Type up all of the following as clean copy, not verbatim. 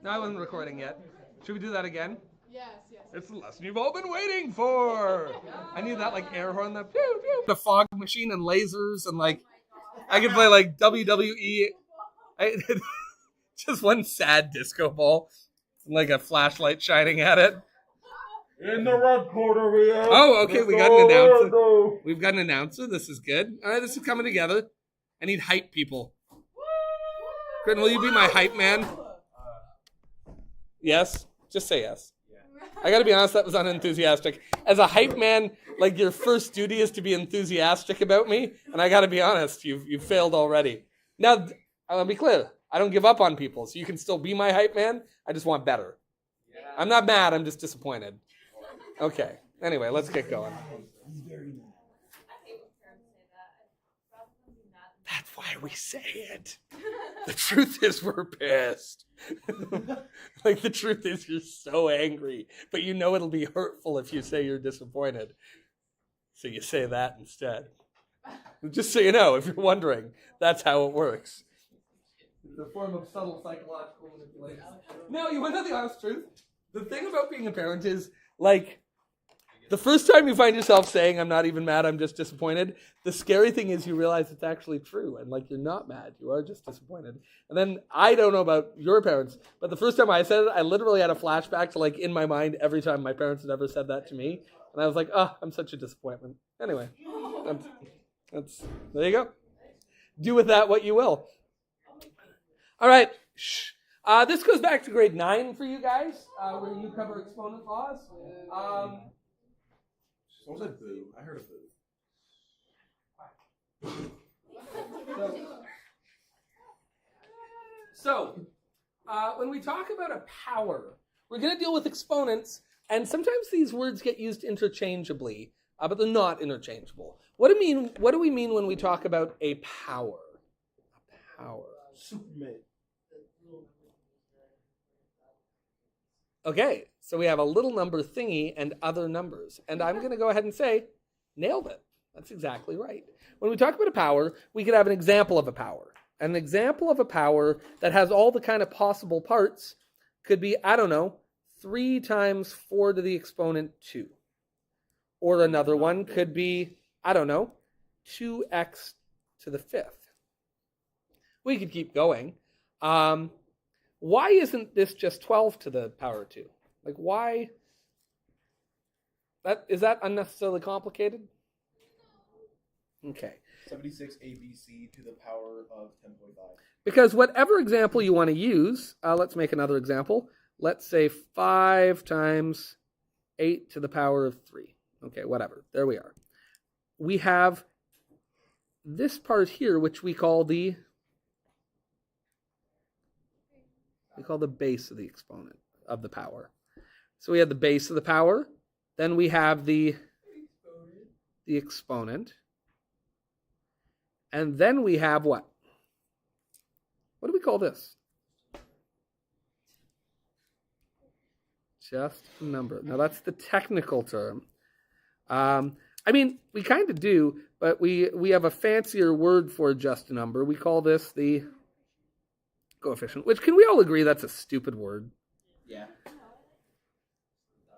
No, I wasn't recording yet. Should we do that again? Yes. It's the lesson you've all been waiting for. I need that like air horn, that pew pew. The fog machine and lasers and like I could play like WWE. Just one sad disco ball, like a flashlight shining at it. In the red quarter, we have. Oh, okay. We got an announcer. We've got an announcer. This is good. All right, this is coming together. I need hype people. Quentin, will you be my hype man? Yes. Just say yes. I got to be honest, that was unenthusiastic. As a hype man, like your first duty is to be enthusiastic about me, and I got to be honest, you've failed already. Now, I'll be clear. I don't give up on people, so you can still be my hype man. I just want better. I'm not mad. I'm just disappointed. Okay. Anyway, let's get going. That's why we say it. The truth is we're pissed. Like the truth is you're so angry, but you know it'll be hurtful if you say you're disappointed. So you say that instead. Just so you know, if you're wondering, that's how it works. It's a form of subtle psychological manipulation. No, you want to know the honest truth? The thing about being a parent is, like, the first time you find yourself saying, I'm not even mad, I'm just disappointed, the scary thing is you realize it's actually true. And, like, you're not mad. You are just disappointed. And then, I don't know about your parents, but the first time I said it, I literally had a flashback to, like, in my mind, every time my parents had ever said that to me. And I was like, oh, I'm such a disappointment. Anyway, that's there you go. Do with that what you will. All right. This goes back to grade 9 for you guys, where you cover exponent laws. Someone said boo. I heard a boo. So, when we talk about a power, we're going to deal with exponents, and sometimes these words get used interchangeably, but they're not interchangeable. What do we mean when we talk about a power? A power. Superman. Okay, so we have a little number thingy and other numbers. And I'm going to go ahead and say, nailed it. That's exactly right. When we talk about a power, we could have an example of a power. An example of a power that has all the kind of possible parts could be, 3 times 4 to the exponent 2. Or another one could be, 2x to the 5th. We could keep going. Why isn't this just 12 to the power 2? Like, why? Is that unnecessarily complicated? Okay. 76 ABC to the power of 10.5. Because whatever example you want to use, let's make another example. Let's say 5 times 8 to the power of 3. Okay, whatever. There we are. We have this part here, which we call the base of the exponent of the power. So we have the base of the power. Then we have the exponent. And then we have what? What do we call this? Just a number. Now that's the technical term. We kind of do, but we have a fancier word for just a number. We call this the coefficient, which can we all agree that's a stupid word? Yeah.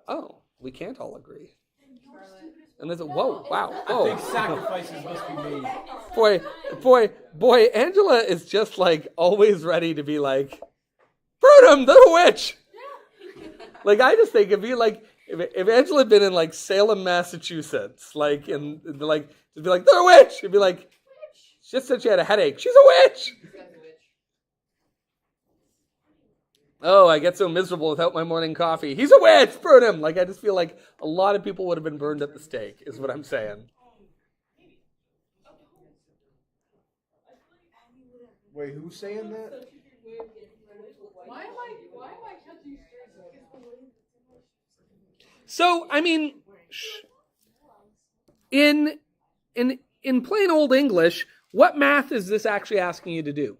Oh, we can't all agree. And there's whoa. Big sacrifices must be made. Boy, Angela is just like always ready to be like, Brutum, the witch! Like, I just think it'd be like, if Angela had been in like Salem, Massachusetts, like, and like, to be like, they're a witch! It'd be like, she just said she had a headache. She's a witch! Oh, I get so miserable without my morning coffee. He's a witch! Burn him! Like, I just feel like a lot of people would have been burned at the stake, is what I'm saying. Wait, who's saying that? Why am I catching straight? So, in plain old English, what math is this actually asking you to do?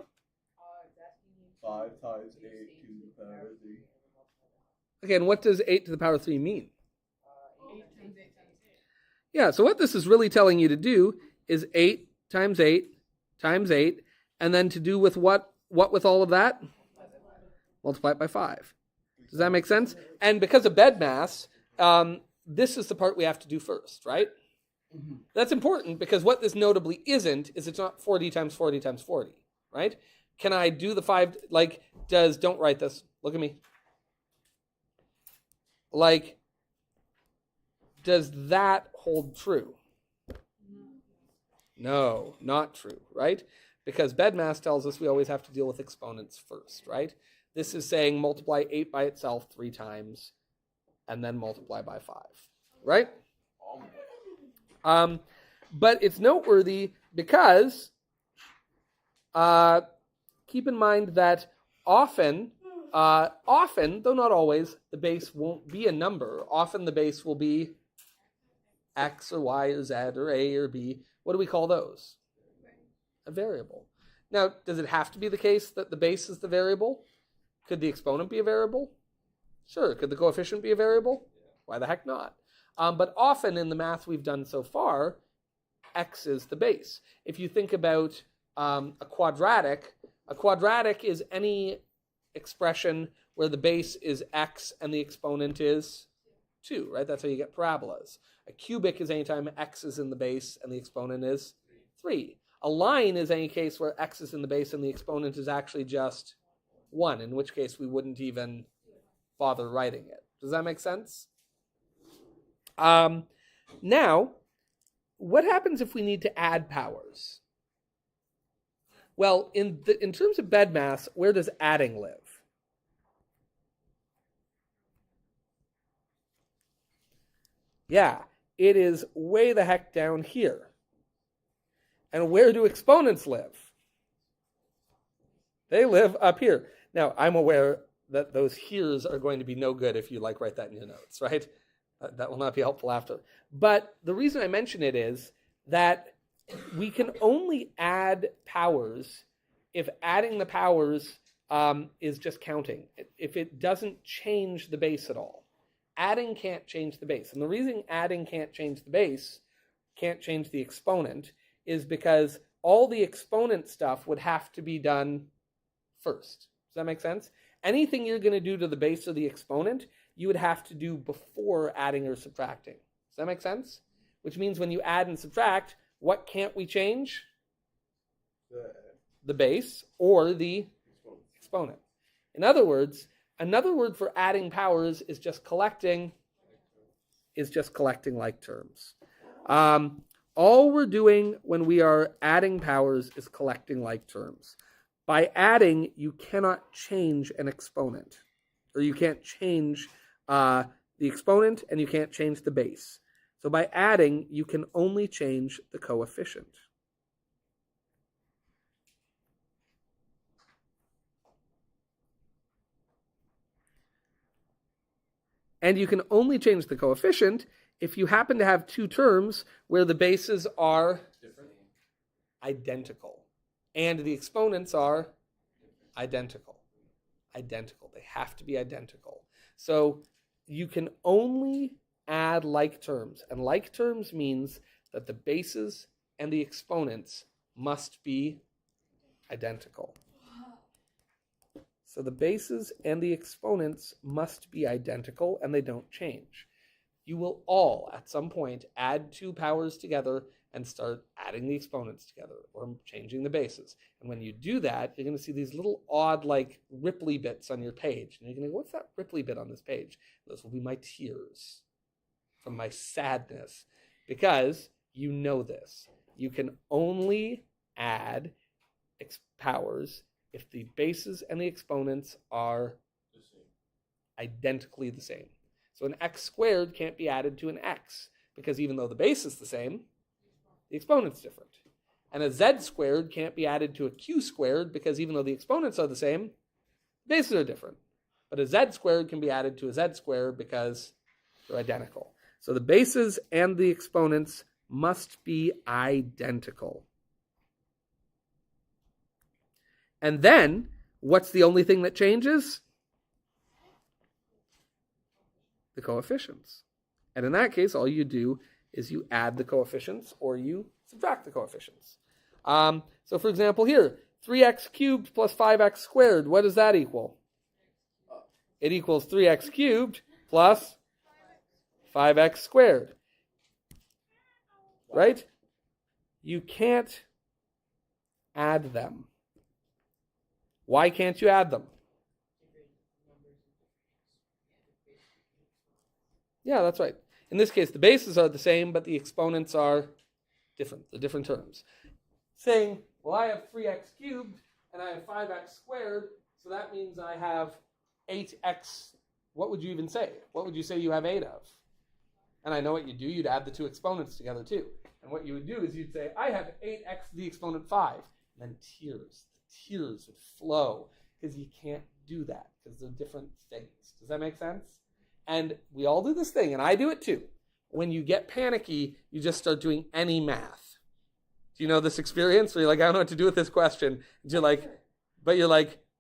5 times 8 to the power of 3. Again, what does 8 to the power of 3 mean? Yeah, so what this is really telling you to do is 8 times 8 times 8, and then to do with what with all of that? multiply it by 5. Does that make sense? And because of BEDMAS, this is the part we have to do first, right? Mm-hmm. That's important because what this notably isn't is it's not 40 times 40 times 40, right? Can I do the 5, like, don't write this. Look at me. Like, does that hold true? No, not true, right? Because BEDMAS tells us we always have to deal with exponents first, right? This is saying multiply 8 by itself 3 times and then multiply by 5, right? But it's noteworthy because keep in mind that often, though not always, the base won't be a number. Often the base will be X or Y or Z or A or B. What do we call those? A variable. Now, does it have to be the case that the base is the variable? Could the exponent be a variable? Sure. Could the coefficient be a variable? Why the heck not? But often in the math we've done so far, X is the base. If you think about a quadratic is any expression where the base is X and the exponent is 2, right? That's how you get parabolas. A cubic is any time X is in the base and the exponent is 3. A line is any case where X is in the base and the exponent is actually just 1, in which case we wouldn't even bother writing it. Does that make sense? Now, what happens if we need to add powers? Well, in terms of BEDMAS, where does adding live? Yeah, it is way the heck down here. And where do exponents live? They live up here. Now, I'm aware that those heres are going to be no good if you write that in your notes, right? That will not be helpful after. But the reason I mention it is that we can only add powers if adding the powers is just counting. If it doesn't change the base at all. Adding can't change the base. And the reason adding can't change the base, can't change the exponent, is because all the exponent stuff would have to be done first. Does that make sense? Anything you're going to do to the base or the exponent, you would have to do before adding or subtracting. Does that make sense? Which means when you add and subtract, what can't we change? The base or the exponent. In other words, another word for adding powers is just collecting like terms. All we're doing when we are adding powers is collecting like terms. By adding, you cannot change an exponent. Or you can't change the exponent and you can't change the base. So by adding, you can only change the coefficient. And you can only change the coefficient if you happen to have two terms where the bases are identical and the exponents are identical. They have to be identical. So you can only add like terms. And like terms means that the bases and the exponents must be identical. So the bases and the exponents must be identical and they don't change. You will all, at some point, add two powers together and start adding the exponents together or changing the bases. And when you do that, you're going to see these little odd, ripply bits on your page. And you're going to go, what's that ripply bit on this page? Those will be my tears from my sadness. Because you know this. You can only add powers if the bases and the exponents are identically the same. So an x squared can't be added to an x, because even though the base is the same, the exponent's different. And a z squared can't be added to a q squared, because even though the exponents are the same, the bases are different. But a z squared can be added to a z squared because they're identical. So the bases and the exponents must be identical. And then, what's the only thing that changes? The coefficients. And in that case, all you do is you add the coefficients or you subtract the coefficients. So for example here, 3x cubed plus 5x squared, what does that equal? it equals 3x cubed plus 5x squared. Right? You can't add them. Why can't you add them? Yeah, that's right. In this case, the bases are the same, but the exponents are different, the different terms. Saying, well, I have 3x cubed, and I have 5x squared, so that means I have 8x. What would you even say? What would you say you have 8 of? And I know what you'd do. You'd add the two exponents together, too. And what you would do is you'd say, I have 8x to the exponent 5. And then the tears would flow, because you can't do that, because they're different things. Does that make sense? And we all do this thing, and I do it too. When you get panicky, you just start doing any math. Do you know this experience where you're like, I don't know what to do with this question? And you're like,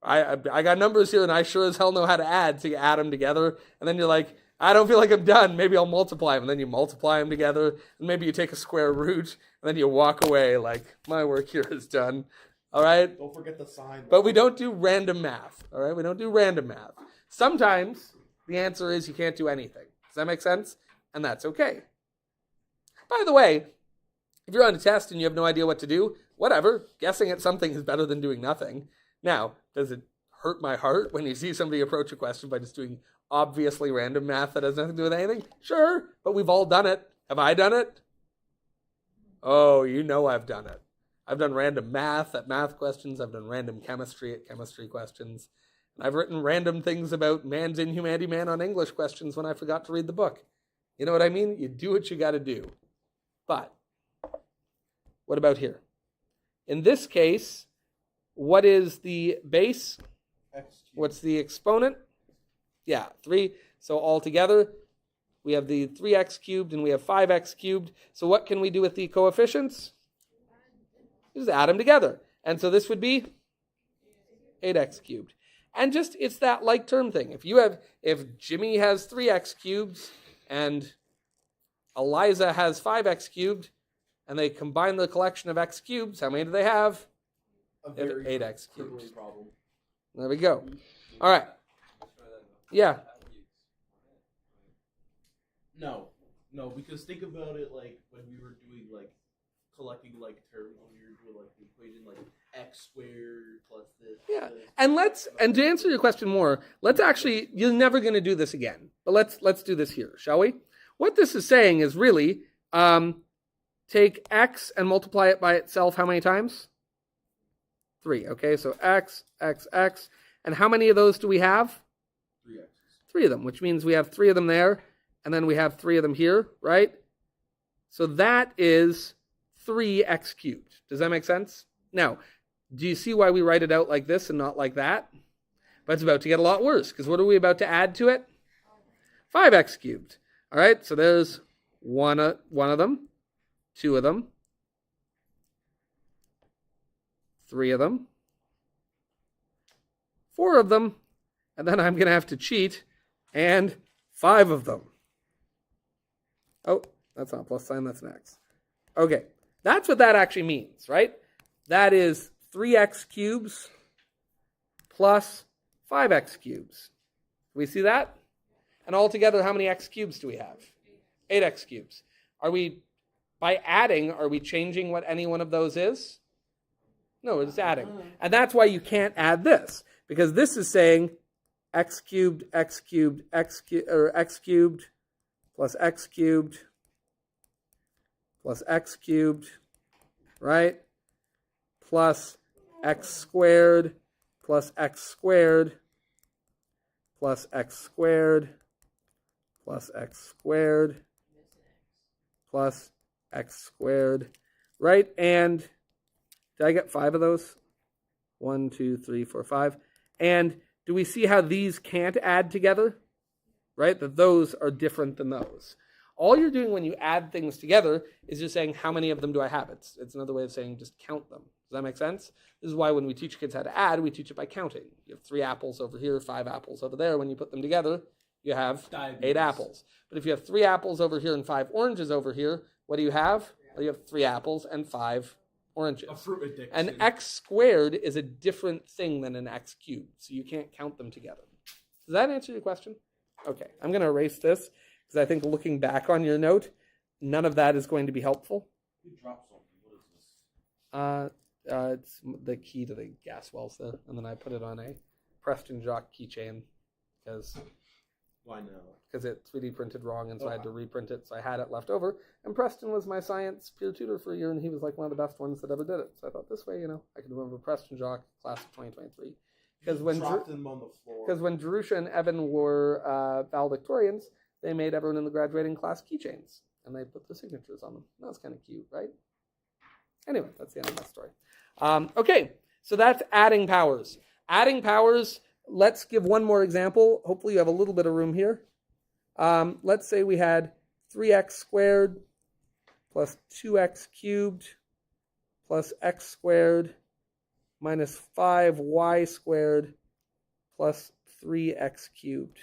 I got numbers here, and I sure as hell know how to add, so you add them together. And then you're like, I don't feel like I'm done. Maybe I'll multiply them. And then you multiply them together, and maybe you take a square root, and then you walk away like, my work here is done. All right? Don't forget the sign. But we don't do random math. All right? We don't do random math. Sometimes the answer is you can't do anything. Does that make sense? And that's okay. By the way, if you're on a test and you have no idea what to do, whatever. Guessing at something is better than doing nothing. Now, does it hurt my heart when you see somebody approach a question by just doing obviously random math that has nothing to do with anything? Sure, but we've all done it. Have I done it? Oh, you know I've done it. I've done random math at math questions. I've done random chemistry at chemistry questions. I've written random things about man's inhumanity man on English questions when I forgot to read the book. You know what I mean? You do what you got to do. But what about here? In this case, what is the base? What's the exponent? Yeah, 3. So altogether, we have the 3x cubed and we have 5x cubed. So what can we do with the coefficients? Just add them together. And so this would be 8x cubed. And just, it's that like term thing. If Jimmy has 3x cubed and Eliza has 5x cubed, and they combine the collection of x cubes, how many do they have? They have 8x cubed. Problem. There we go. All right. Yeah. No, because think about it like when we were doing like collecting like terms when we were doing like the equation like x squared plus this. Yeah, this. and to answer your question more, let's actually, you're never going to do this again, but let's do this here, shall we? What this is saying is really take x and multiply it by itself how many times? 3. Okay, so x, and how many of those do we have? 3x. 3 of them, which means we have 3 of them there, and then we have 3 of them here, right? So that is 3x cubed. Does that make sense? Now, do you see why we write it out like this and not like that? But it's about to get a lot worse, because what are we about to add to it? 5x cubed. All right, so there's one of them, 2 of them, 3 of them, 4 of them, and then I'm going to have to cheat, and 5 of them. Oh, that's not a plus sign, that's an X. Okay, that's what that actually means, right? That is 3x cubes plus 5x cubes. We see that? And altogether, how many x cubes do we have? 8x cubes. By adding, are we changing what any one of those is? No, we're just adding. And that's why you can't add this, because this is saying x cubed, or x cubed plus x cubed plus x cubed, right? Plus x squared plus x squared plus x squared plus x squared plus x squared, right? And did I get 5 of those? 1, 2, 3, 4, 5. And do we see how these can't add together? Right? That those are different than those. All you're doing when you add things together is just saying, how many of them do I have? It's another way of saying just count them. Does that make sense? This is why when we teach kids how to add, we teach it by counting. You have 3 apples over here, 5 apples over there. When you put them together, you have 8 apples. But if you have 3 apples over here and 5 oranges over here, what do you have? Well, you have 3 apples and 5 oranges. A fruit addiction. An x squared is a different thing than an x cubed, so you can't count them together. Does that answer your question? Okay, I'm going to erase this because I think looking back on your note, none of that is going to be helpful. You dropped something. What is this? It's the key to the gas wells there, and then I put it on a Preston Jock keychain because Why now? it 3D printed wrong, and so I had to reprint it. So I had it left over, and Preston was my science peer tutor for a year, and he was like one of the best ones that ever did it. So I thought this way, I could remember Preston Jock, class of 2023. Because when dropped them on the floor. Because when Jerusha and Evan were valedictorians, they made everyone in the graduating class keychains, and they put their signatures on them. That was kind of cute, right? Anyway, that's the end of my story. Okay, so that's adding powers. Adding powers, let's give one more example. Hopefully you have a little bit of room here. Let's say we had 3x squared plus 2x cubed plus x squared minus 5y squared plus 3x cubed.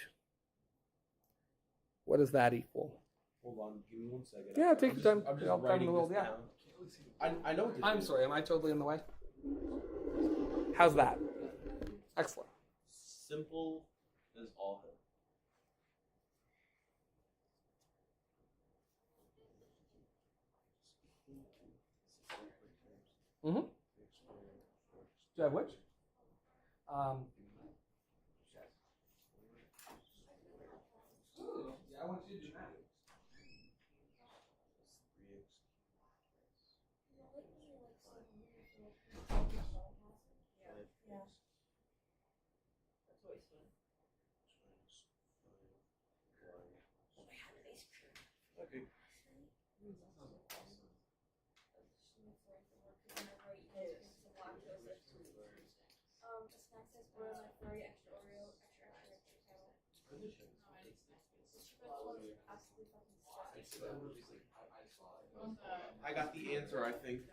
What does that equal? Hold on, give me 1 second. Yeah, take your time. I'm just I'll time writing the world, this yeah. down. I know what to I'm do. sorry, am I totally in the way? How's that? Excellent. Simple as all hell. Mm-hmm. Do you have which? Yeah, I want you to do that. Okay. I got the answer, I think.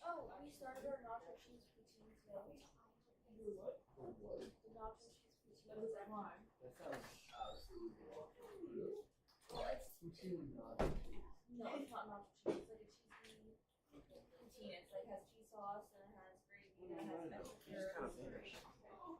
Oh, we started our nacho cheese poutine today. The nacho cheese poutine. That was mine. No, it's not nacho cheese. It's like a cheesy poutine. It's like has cheese sauce and it has gravy and it has extra. No.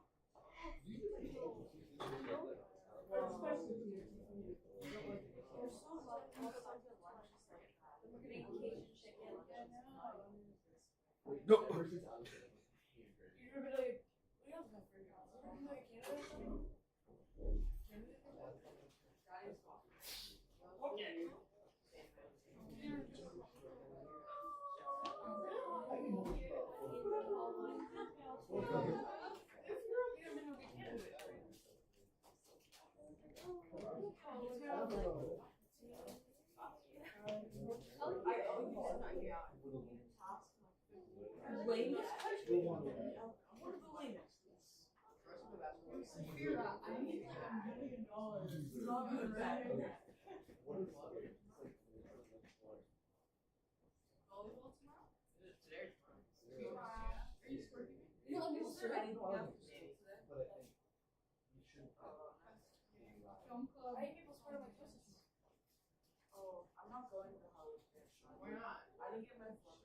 Oh, I'm not going to the Halloween. Why not? I didn't get my phone.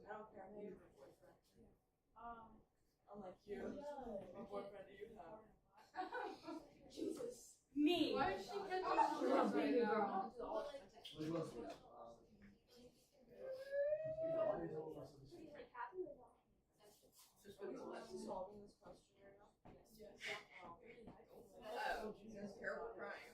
I don't care. I'm not your boyfriend. Unlike you, what boyfriend do you have? Jesus. Me. Why is she catching on right now? Solving this question right now? Yes. Oh, Jesus, terrible crying.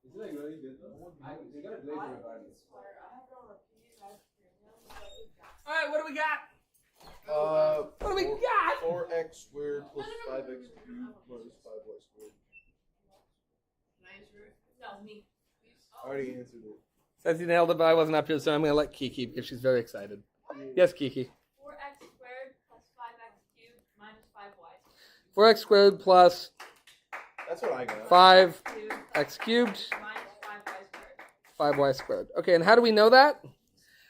Isn't it really good though? They got a glaze regardless. All right, what do we got? What do we got? 4x squared plus 5x cubed minus 5y squared. No, me. I already answered it. Says you nailed it, but I wasn't up here, so I'm going to let Kiki because she's very excited. Yes, Kiki. 4x squared plus 5x cubed minus 5y. 4x squared plus That's what I got. 5x cubed, 5y squared. Okay, and how do we know that?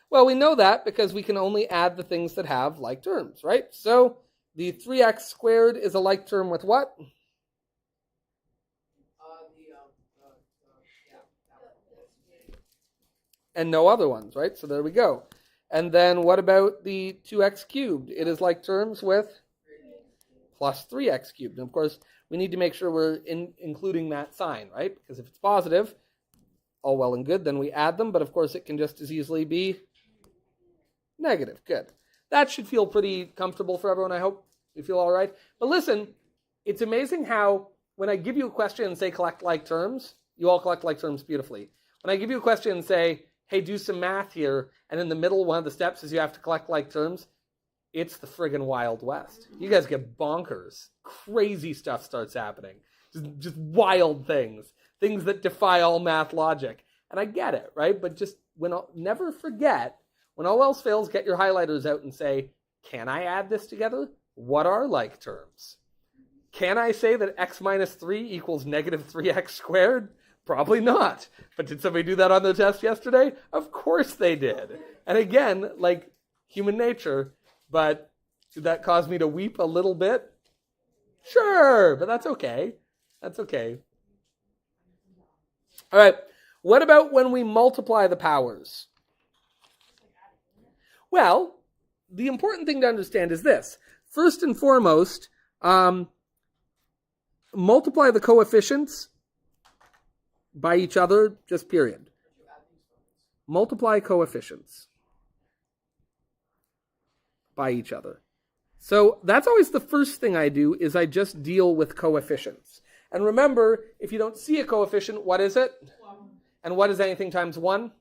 Well, we know that because we can only add the things that have like terms, right? So the 3x squared is a like term with what? And no other ones, right? So there we go. And then what about the 2x cubed? It is like terms with plus 3x cubed. And of course, we need to make sure we're including that sign, right? Because if it's positive, all well and good, then we add them. But of course, it can just as easily be negative. Good. That should feel pretty comfortable for everyone, I hope. You feel all right? But listen, it's amazing how when I give you a question and say collect like terms, you all collect like terms beautifully. When I give you a question and say, hey, do some math here, and in the middle, one of the steps is you have to collect like terms, it's the friggin' Wild West. You guys get bonkers. Crazy stuff starts happening. Just wild things. Things that defy all math logic. And I get it, right? But just never forget, when all else fails, get your highlighters out and say, can I add this together? What are like terms? Can I say that x minus 3 equals negative 3x squared? Probably not. But did somebody do that on their test yesterday? Of course they did. And again, like human nature, but did that cause me to weep a little bit? Sure, but that's okay. That's okay. All right. What about when we multiply the powers? Well, the important thing to understand is this. First and foremost, multiply the coefficients by each other, just period. Multiply coefficients by each other. So that's always the first thing I do, is I just deal with coefficients. And remember, if you don't see a coefficient, what is it? And what is anything times 1?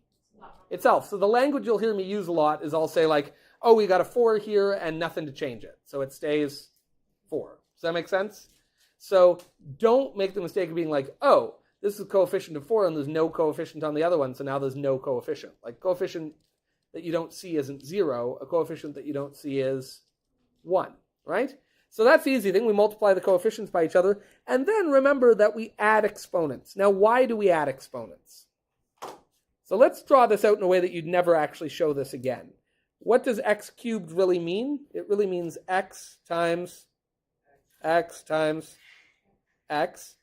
Itself. So the language you'll hear me use a lot is I'll say like, oh, we got a 4 here and nothing to change it. So it stays 4. Does that make sense? So don't make the mistake of being like, oh, this is a coefficient of 4 and there's no coefficient on the other one, so now there's no coefficient. Like coefficient that you don't see isn't 0. A coefficient that you don't see is 1, right? So that's the easy thing. We multiply the coefficients by each other. And then remember that we add exponents. Now, why do we add exponents? So let's draw this out in a way that you'd never actually show this again. What does x cubed really mean? It really means x times x times x.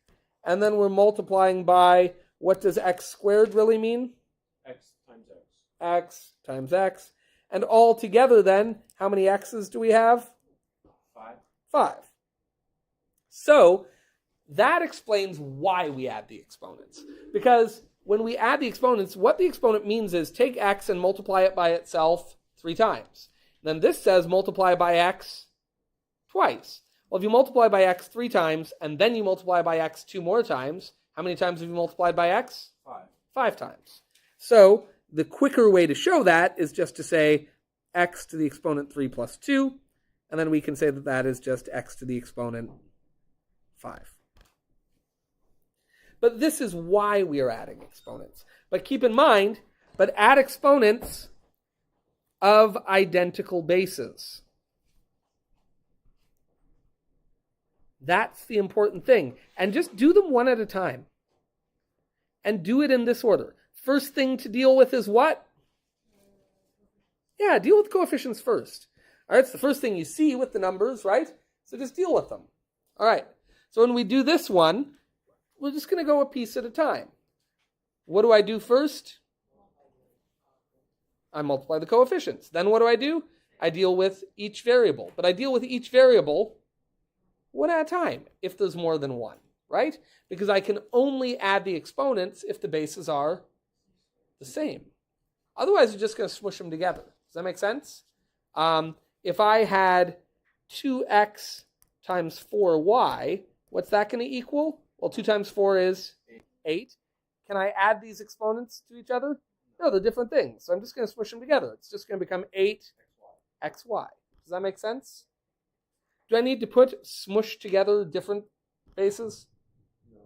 And then we're multiplying by, what does x squared really mean? X times X. X times x. And all together then, how many x's do we have? 5. 5. So that explains why we add the exponents. Because when we add the exponents, what the exponent means is take x and multiply it by itself 3 times. Then this says multiply by x twice. Well, if you multiply by x 3 times, and then you multiply by x 2 more times, how many times have you multiplied by x? 5. 5 times. So the quicker way to show that is just to say x to the exponent 3 plus 2, and then we can say that that is just x to the exponent 5. But this is why we are adding exponents. But keep in mind, but add exponents of identical bases. That's the important thing. And just do them one at a time. And do it in this order. First thing to deal with is what? Yeah, deal with coefficients first. All right, it's the first thing you see with the numbers, right? So just deal with them. All right, so when we do this one, we're just going to go a piece at a time. What do I do first? I multiply the coefficients. Then what do? I deal with each variable. But I deal with each variable one at a time if there's more than one, right? Because I can only add the exponents if the bases are the same. Otherwise, you're just going to smush them together. Does that make sense? If I had 2x times 4y, what's that going to equal? Well, 2 times 4 is 8. Can I add these exponents to each other? No, they're different things. So I'm just going to smush them together. It's just going to become 8xy. Does that make sense? Do I need to put smush together different bases? No.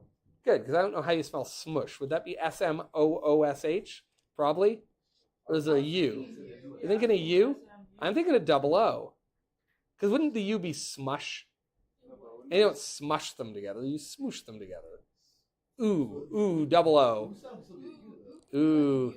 Good, because I don't know how you spell smush. Would that be S-M-O-O-S-H? Probably. Or is there a U? You thinking a U? I'm thinking a double O. Because wouldn't the U be smush? No, but And you don't smush them together, you smoosh them together. Ooh, double O. Ooh.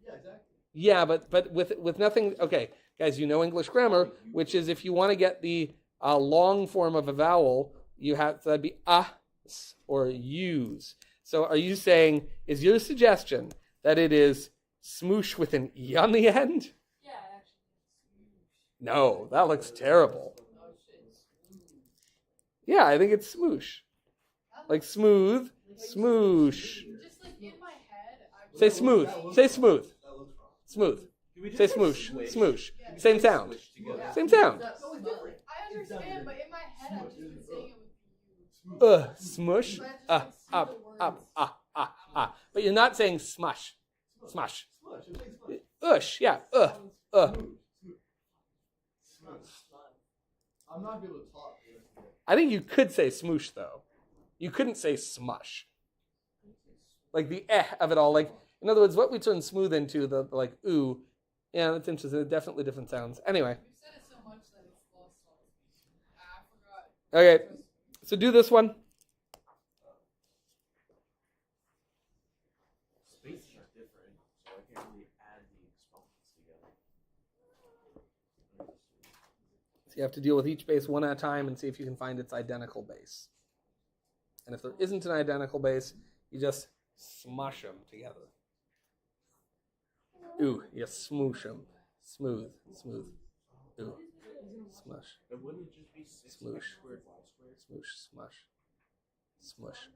Yeah, exactly. Yeah, but with nothing. Okay, guys, you know English grammar, which is if you want to get the long form of a vowel, you have so that'd be us or use. So are you saying, is your suggestion that it is smoosh with an E on the end? Yeah, actually. No, that looks terrible. Yeah, I think it's smoosh. Like smooth, smoosh. Just like in my head, I Say smooth. Say smooth. That looks wrong. Smooth. Can we just Say say smoosh. swish? Smoosh. Yeah. Same sound. Swish together. Same sound. I understand, but in my head, I've just been saying it with you. Smush. So I have to, like, see Up, the up, words. But you're not saying smush. Smush. Smush. It takes smush. Ush. Yeah. I'm not good with talk. I think you could say smoosh though. You couldn't say smush. Like the of it all. Like in other words, what we turn smooth into the like ooh. Yeah, that's interesting. They're definitely different sounds. Anyway. You said it so much that it's lost all its meaning. I forgot. Okay. So do this one. Spaces are different, so I can't really add the exponents together. So you have to deal with each base one at a time and see if you can find its identical base. And if there isn't an identical base, you just smush them together. Ooh, you smoosh them. Smooth, smooth. Ooh, smush, Then wouldn't it just be 6 Smoosh. x squared y squared? smoosh, smush, smush.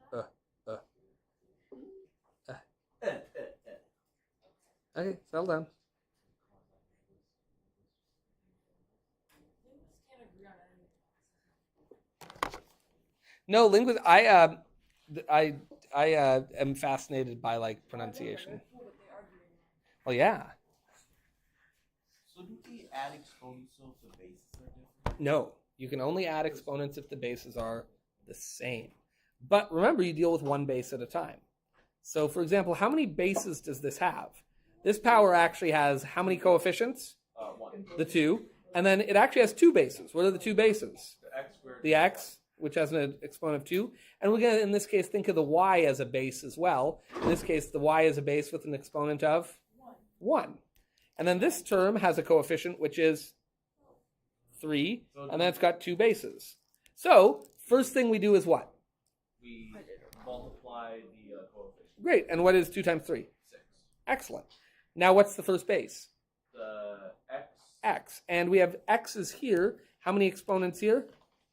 Okay, settle down. No, linguist. I am fascinated by like pronunciation. Well, yeah. So do we add exponents so if the bases are different? No, you can only add exponents if the bases are the same. But remember, you deal with one base at a time. So, for example, how many bases does this have? This power actually has how many coefficients? 1. The 2. And then it actually has 2 bases. What are the 2 bases? The x squared. The x, which has an exponent of 2. And we're going to, in this case, think of the y as a base as well. In this case, the y is a base with an exponent of 1. And then this term has a coefficient, which is 3. And then it's got 2 bases. So, first thing we do is what? We multiply the coefficient. Great. And what is 2 times 3? 6. Excellent. Now, what's the first base? The x. X. And we have x's here. How many exponents here?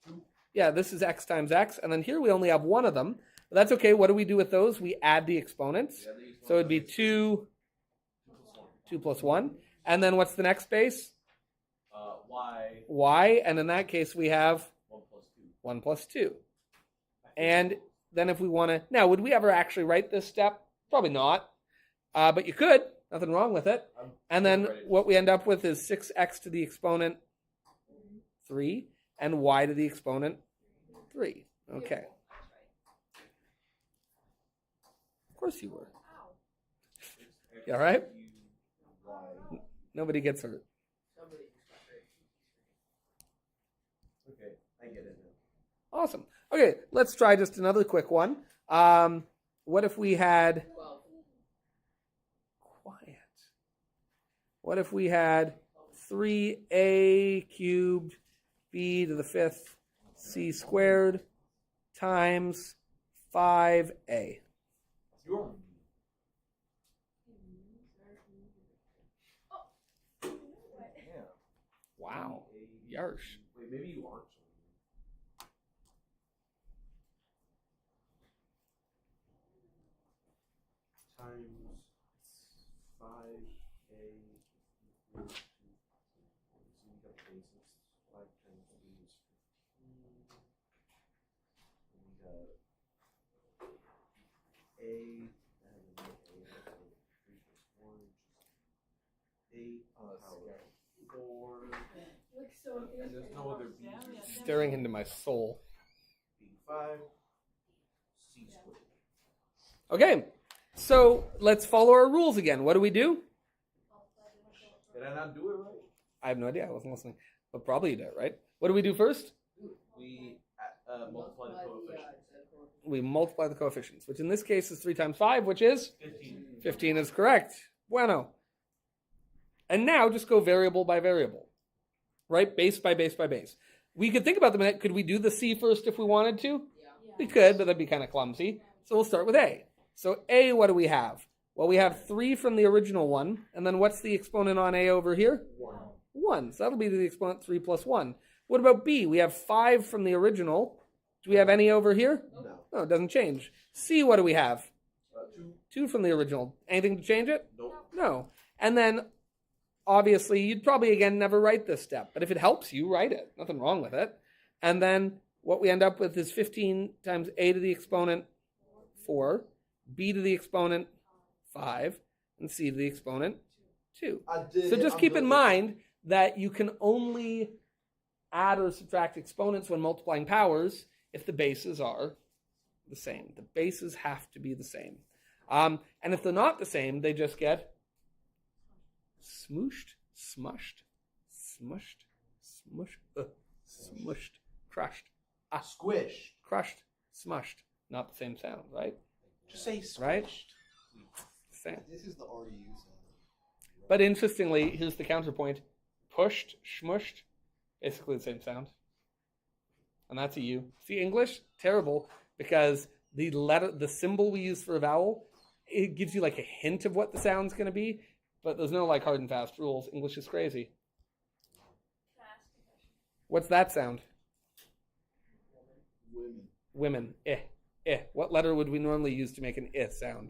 2. Yeah, this is x times x. And then here we only have one of them. But that's okay. What do we do with those? We add the exponents. So it'd be 2, 2 plus 1. And then what's the next base? Y. Y. And in that case, we have 1 plus 2. 1 plus 2. And then if we want to... Now, would we ever actually write this step? Probably not. But you could. Nothing wrong with it. And then what we end up with is 6x to the exponent 3 and y to the exponent 3. Okay. Of course you were. You all right? Nobody gets hurt. Okay, I get it now. Awesome. Okay, let's try just another quick one. What if we had... Quiet. What if we had 3a cubed b to the 5th c squared times 5a? You're yeah. Wow. Yarsh. Wait, maybe you aren't. Times 5a equals to, so we got basis, 5 times 3 is 15. And we got a, and then a, 3 plus 1, which is 8, power 4. And there's no other b. Staring into my soul. Being 5, c squared. Okay, so let's follow our rules again. What do we do? Did I not do it right? I have no idea. I wasn't listening. But probably you did, right? What do we do first? We multiply the coefficients. We multiply the coefficients, which in this case is 3 times 5, which is 15. 15 is correct. Bueno. And now just go variable by variable, right? Base by base by base. We could think about them. Could we do the C first if we wanted to? Yeah. We could, but that'd be kind of clumsy. So we'll start with A. So A, what do we have? Well, we have 3 from the original one. And then what's the exponent on A over here? 1. So that'll be the exponent 3 plus 1. What about B? We have 5 from the original. Do we have any over here? No. No, it doesn't change. C, what do we have? 2. 2 from the original. Anything to change it? Nope. No. And then, obviously, you'd probably, again, never write this step. But if it helps you, write it. Nothing wrong with it. And then what we end up with is 15 times A to the exponent 4, B to the exponent 5, and C to the exponent 2. So just keep in mind that you can only add or subtract exponents when multiplying powers if the bases are the same. The bases have to be the same. And if they're not the same, they just get smooshed, smushed, smushed, smushed, smushed, crushed. Squished. Crushed, smushed. Not the same sound, right? Just say squished. Right? Same. This is the RU sound. But interestingly, here's the counterpoint. Pushed, smushed, basically the same sound. And that's a U. See, English, terrible, because the symbol we use for a vowel, it gives you like a hint of what the sound's going to be, but there's no like hard and fast rules. English is crazy. What's that sound? Women. What letter would we normally use to make an sound?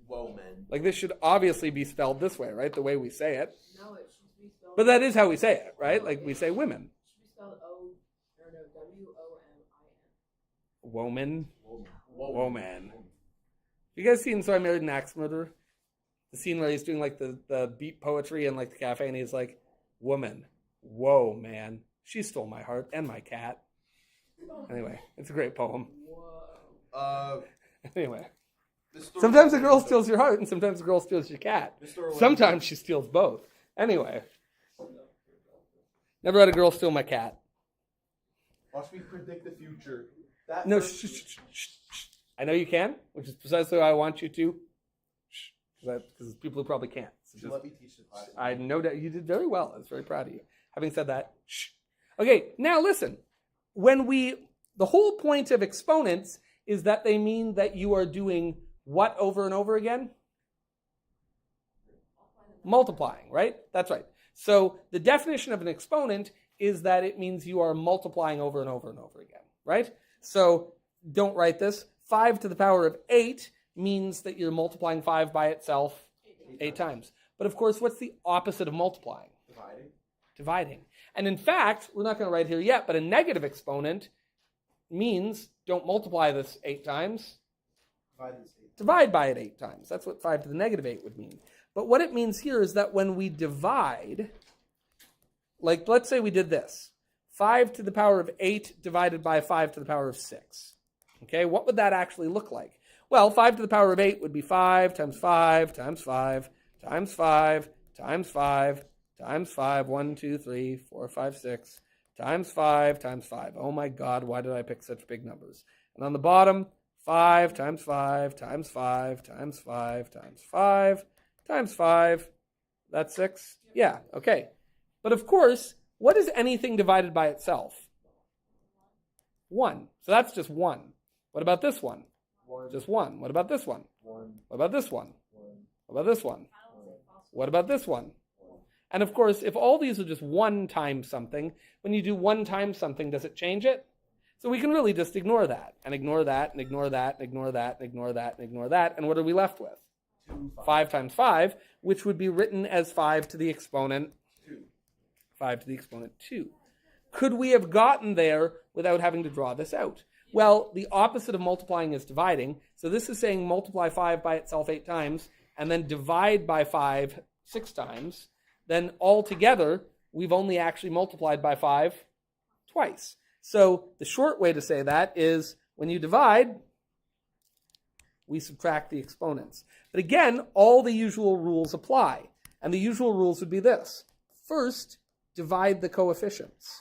Woman. Like this should obviously be spelled this way, right? The way we say it. No, it should be spelled. But that is how we say it, right? Like we say women. It should be spelled W-O-M-I-N. Woman. Woman. Woman. You guys seen So I Married an Axe Murderer? The scene where he's doing like the beat poetry in like the cafe and he's like, woman. Whoa, man. She stole my heart and my cat. Anyway, it's a great poem. Anyway. Sometimes a girl steals your heart and sometimes a girl steals your cat. Sometimes she steals both. Anyway. Never had a girl steal my cat. Watch me predict the future. No, shh. I know you can, which is precisely why I want you to. Because people who probably can't. So just, let me teach the class. I know that you did very well. I was very proud of you. Having said that, shh. Okay, now listen. The whole point of exponents is that they mean that you are doing what over and over again? Multiplying, right? That's right. So the definition of an exponent is that it means you are multiplying over and over and over again, right? So don't write this. 5 to the power of 8 means that you're multiplying 5 by itself 8 times. But of course, what's the opposite of multiplying? Dividing. And in fact, we're not going to write here yet, but a negative exponent means don't multiply this 8 times. Divide by it 8 times. That's what 5 to the negative 8 would mean. But what it means here is that when we divide, like let's say we did this. 5 to the power of 8 divided by 5 to the power of 6. Okay, what would that actually look like? Well, 5 to the power of 8 would be 5 times 5 times 5 times 5 times 5 times 5, 1, 2, 3, 4, 5, 6, times 5 times 5. Oh my God, why did I pick such big numbers? And on the bottom, 5 times 5 times 5 times 5 times 5 times 5. That's 6? Yeah, okay. But of course, what is anything divided by itself? 1. So that's just 1. What about this one? Just 1. What about this one? What about this one? What about this one? What about this one? And of course, if all these are just 1 times something, when you do 1 times something, does it change it? So we can really just ignore that, and ignore that, and ignore that, and ignore that, and ignore that, and ignore that, and what are we left with? 5 times 5, which would be written as 5 to the exponent 2. 5 to the exponent 2. Could we have gotten there without having to draw this out? Well, the opposite of multiplying is dividing. So this is saying multiply 5 by itself 8 times, and then divide by 5 6 times. Then altogether, we've only actually multiplied by 5 twice. So the short way to say that is when you divide, we subtract the exponents. But again, all the usual rules apply. And the usual rules would be this. First, divide the coefficients.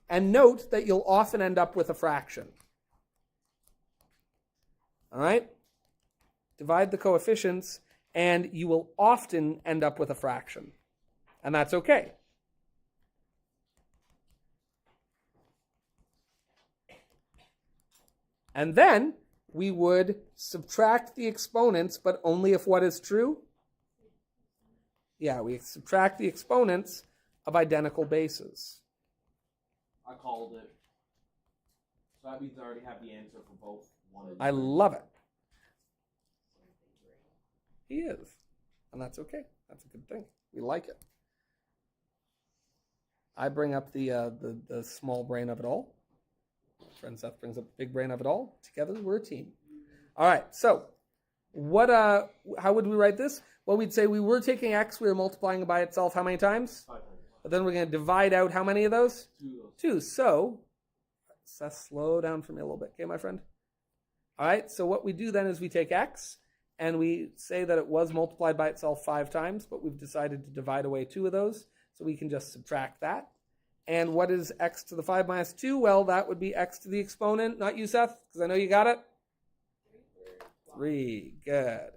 And note that you'll often end up with a fraction. All right? Divide the coefficients, and you will often end up with a fraction. And that's okay. And then we would subtract the exponents, but only if what is true? Yeah, we subtract the exponents of identical bases. I called it. So that means I already have the answer for both. One and I two. love it. He is. And that's okay. That's a good thing. We like it. I bring up the small brain of it all. Friend Seth brings up the big brain of it all. Together, we're a team. All right, so how would we write this? Well, we'd say we were taking x, we were multiplying it by itself how many times? 5 times. But then we're going to divide out how many of those? 2 of those. 2. So, Seth, slow down for me a little bit, okay, my friend? All right, so what we do then is we take x, and we say that it was multiplied by itself 5 times, but we've decided to divide away 2 of those, so we can just subtract that. And what is x to the 5 minus 2? Well, that would be x to the exponent. Not you, Seth, because I know you got it. 3. Good.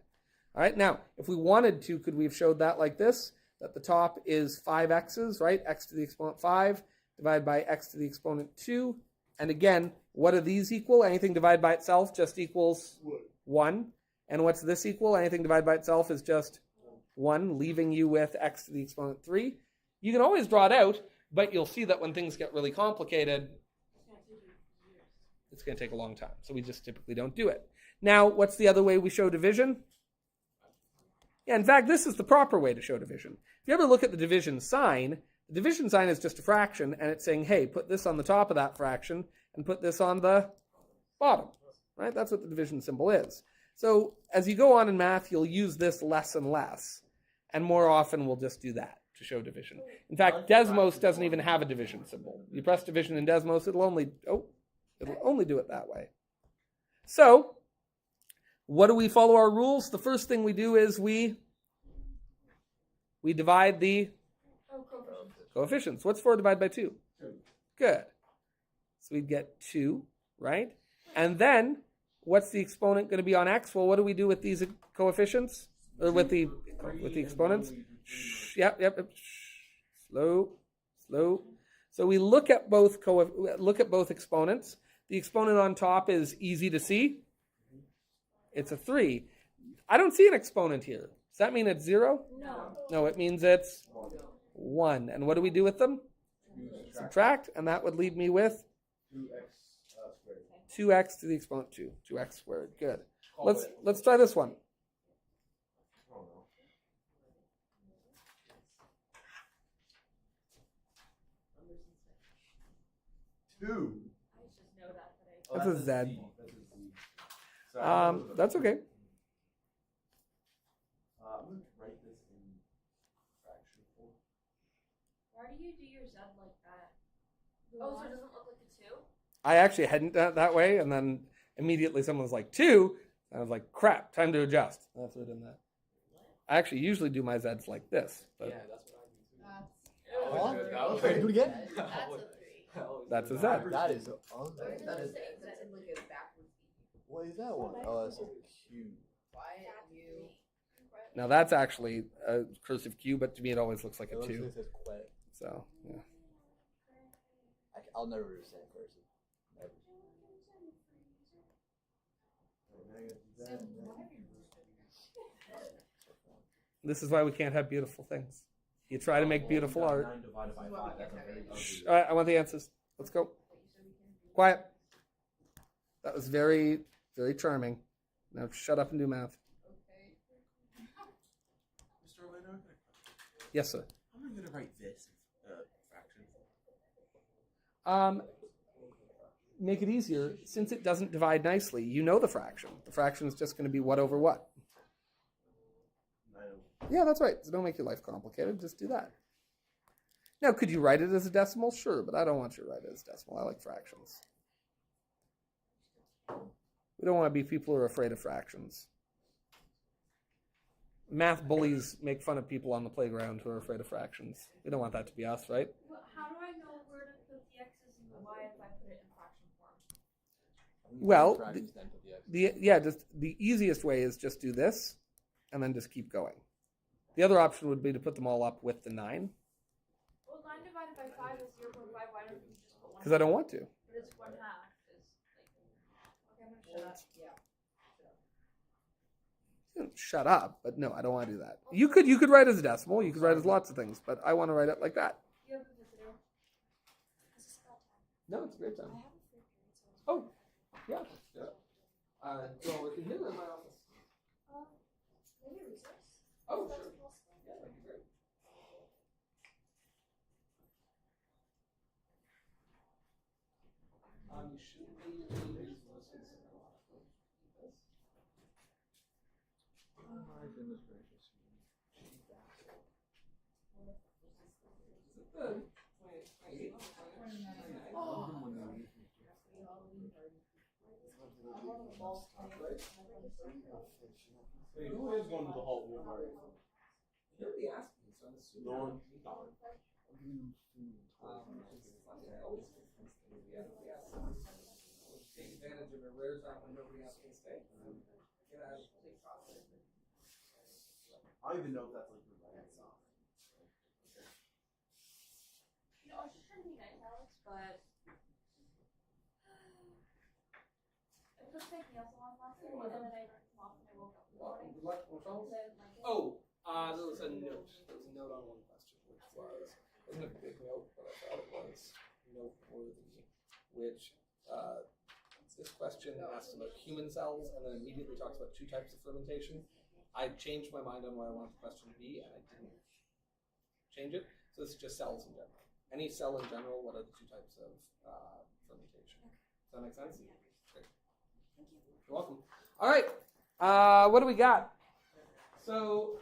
All right, now, if we wanted to, could we have showed that like this? That the top is 5 x's, right? X to the exponent 5, divided by x to the exponent 2. And again, what do these equal? Anything divided by itself just equals 1. And what's this equal? Anything divided by itself is just 1, leaving you with x to the exponent 3. You can always draw it out, but you'll see that when things get really complicated, it's going to take a long time. So we just typically don't do it. Now, what's the other way we show division? Yeah, in fact, this is the proper way to show division. If you ever look at the division sign is just a fraction, and it's saying, hey, put this on the top of that fraction and put this on the bottom, right? That's what the division symbol is. So as you go on in math, you'll use this less and less, and more often we'll just do that to show division. In fact, Desmos doesn't even have a division symbol. You press division in Desmos, it'll only do it that way. So, what do we follow our rules? The first thing we do is we divide the coefficients. What's 4 divided by 2? 2. Good. So we'd get 2, right? And then, what's the exponent going to be on x? Well, what do we do with these coefficients? Or with the exponents? Yep. Slow. So we look at both exponents. The exponent on top is easy to see. It's a 3. I don't see an exponent here. Does that mean it's 0? No. No, it means it's 1. And what do we do with them? Subtract, and that would leave me with 2x to the exponent 2. 2x squared. Good. Let's try this one. Two. That's a Z. That's a Z. Sorry, That's okay. I'm going to write this in fraction form. Why do you do your Z like that? Oh, so it doesn't look like a 2? I actually hadn't done it that way, and then immediately someone was like, 2. And I was like, crap, time to adjust. That's what I did that. I actually usually do my Z's like this. But Yeah, that's what I That's do too. ew. Wait, do it again? That's a 3. That's a Z. That is ugly. That is like a backwards. What is that one? Oh, that's a Q. Now that's actually a cursive Q, but to me it always looks like It a looks 2. like it says quit. So, yeah. I'll never understand cursive. Never. This is why we can't have beautiful things. You try to make beautiful art. 9 divided by 5. That's a very ugly. All right, I want the answers. Let's go. Quiet. That was very, very charming. Now shut up and do math. Mr. Leonard, Yes, sir. how am I going to write this fraction? Make it easier. Since it doesn't divide nicely, you know the fraction. The fraction is just going to be what over what? 9 Yeah, that's right. So don't make your life complicated. Just do that. Now, could you write it as a decimal? Sure, but I don't want you to write it as decimal. I like fractions. We don't want to be people who are afraid of fractions. Math bullies make fun of people on the playground who are afraid of fractions. We don't want that to be us, right? How do I know where to put the x's and Well, Fractions then put the X. just the easiest way is just do this, and then just keep going. The other option would be to put them all up with the 9, Well, 9 divided by 5 is 0.5. Why don't you just put 1? because I don't want to. But it's 1/2. Is like, okay, I'm gonna shut up. Yeah. Shut up, but no, I don't want to do that. You could write as a decimal, you could write as lots of things, but I want to write it like that. You have a visitor. This is about time. No, it's a great time. I have a free period, so Oh, yeah. Do you want to work in here or in my office? maybe recess. Oh, That's sure. possible. Yeah, that'd be great. You should be My goodness gracious. Hey, who is going to the Hulk party? Nobody asked me, so I'm assuming. No one? Take advantage of a rare time when nobody else can stay. Get out of I don't even know if that's like the right song. You know, I was just trying to be nice, Alex, but it just took me so long last night, and then I drank some off and I woke up in the morning. Good luck, no trouble. And then, like, Oh, there was a note. There was a note on one question, which was, it wasn't a big note, but I thought it was noteworthy, which, this question asked about human cells and then immediately talks about 2 types of fermentation. I changed my mind on what I wanted the question to be, and I didn't change it. So this is just cells in general. Any cell in general, what are the 2 types of fermentation? Does that make sense? Great. You're welcome. All right. What do we got? So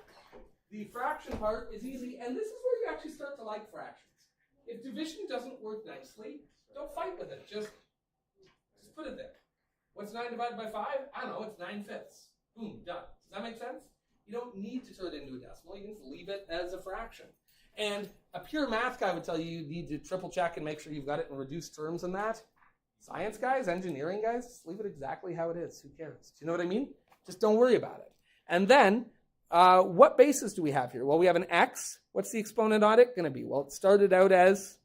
the fraction part is easy, and this is where you actually start to like fractions. If division doesn't work nicely, don't fight with it. Just put it there. What's 9 divided by 5? I don't know. It's 9/5. Boom, done. Does that make sense? You don't need to turn it into a decimal. You can just leave it as a fraction. And a pure math guy would tell you need to triple check and make sure you've got it in reduced terms and that. Science guys, engineering guys, just leave it exactly how it is. Who cares? Do you know what I mean? Just don't worry about it. And then, what basis do we have here? Well, we have an x. What's the exponent on it going to be? Well, it started out as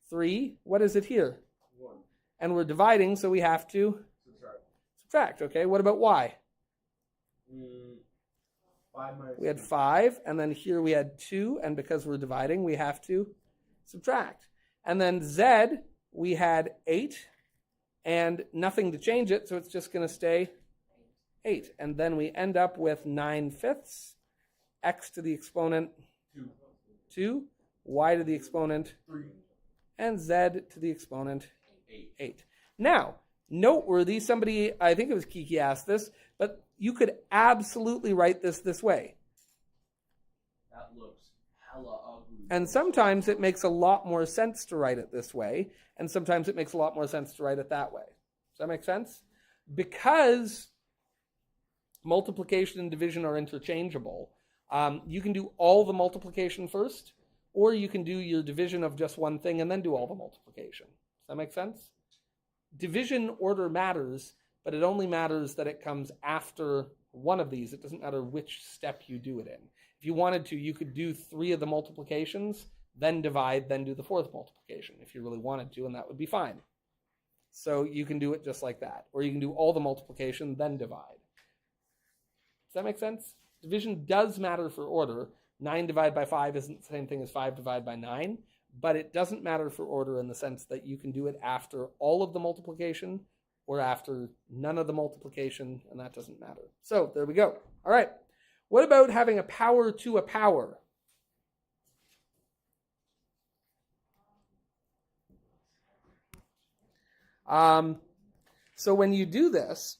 3. What is it here? 1. And we're dividing, so we have to subtract. Okay, what about y? 5 minus We had 2. 5, and then here we had 2, and because we're dividing, we have to subtract. And then z, we had 8, and nothing to change it, so it's just going to stay 8. And then we end up with 9/5, x to the exponent 2, y to the exponent 3. and z to the exponent 8. Now, noteworthy, somebody, I think it was Kiki, asked this, but you could absolutely write this way. That looks hella ugly. And sometimes it makes a lot more sense to write it this way, and sometimes it makes a lot more sense to write it that way. Does that make sense? Because multiplication and division are interchangeable, you can do all the multiplication first, or you can do your division of just one thing and then do all the multiplication. Does that make sense? Division order matters, but it only matters that it comes after one of these. It doesn't matter which step you do it in. If you wanted to, you could do 3 of the multiplications, then divide, then do the 4th multiplication if you really wanted to, and that would be fine. So you can do it just like that. Or you can do all the multiplication, then divide. Does that make sense? Division does matter for order. 9 divided by 5 isn't the same thing as 5 divided by 9, but it doesn't matter for order in the sense that you can do it after all of the multiplication or after none of the multiplication, and that doesn't matter. So there we go. All right. What about having a power to a power? So when you do this,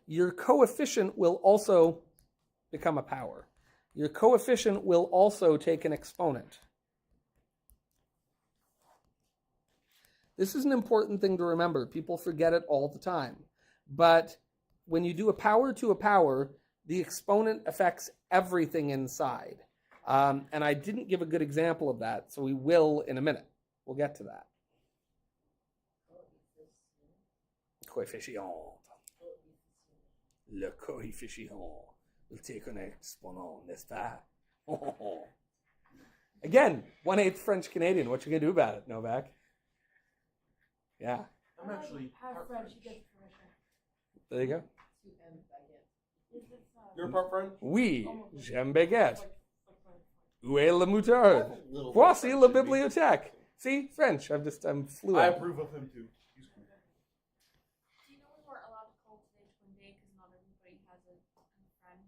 your coefficient will also become a power. Your coefficient will also take an exponent. This is an important thing to remember. People forget it all the time. But when you do a power to a power, the exponent affects everything inside. And I didn't give a good example of that, so we will in a minute. We'll get to that. Coefficient. Le coefficient will take an exponent, n'est-ce pas? Again, 1/8 French Canadian. What you gonna do about it, Novak? Yeah, I'm actually Have part French, French. you get permission. there you go. You're part French? Oui, j'aime baguette. Like, Où est le moutarde? Little Voici French la in me. bibliothèque. See, French. I'm I fluent. approve of him too. He's cool. Do you know we weren't allowed to call today Twin Day because not everybody has a friend?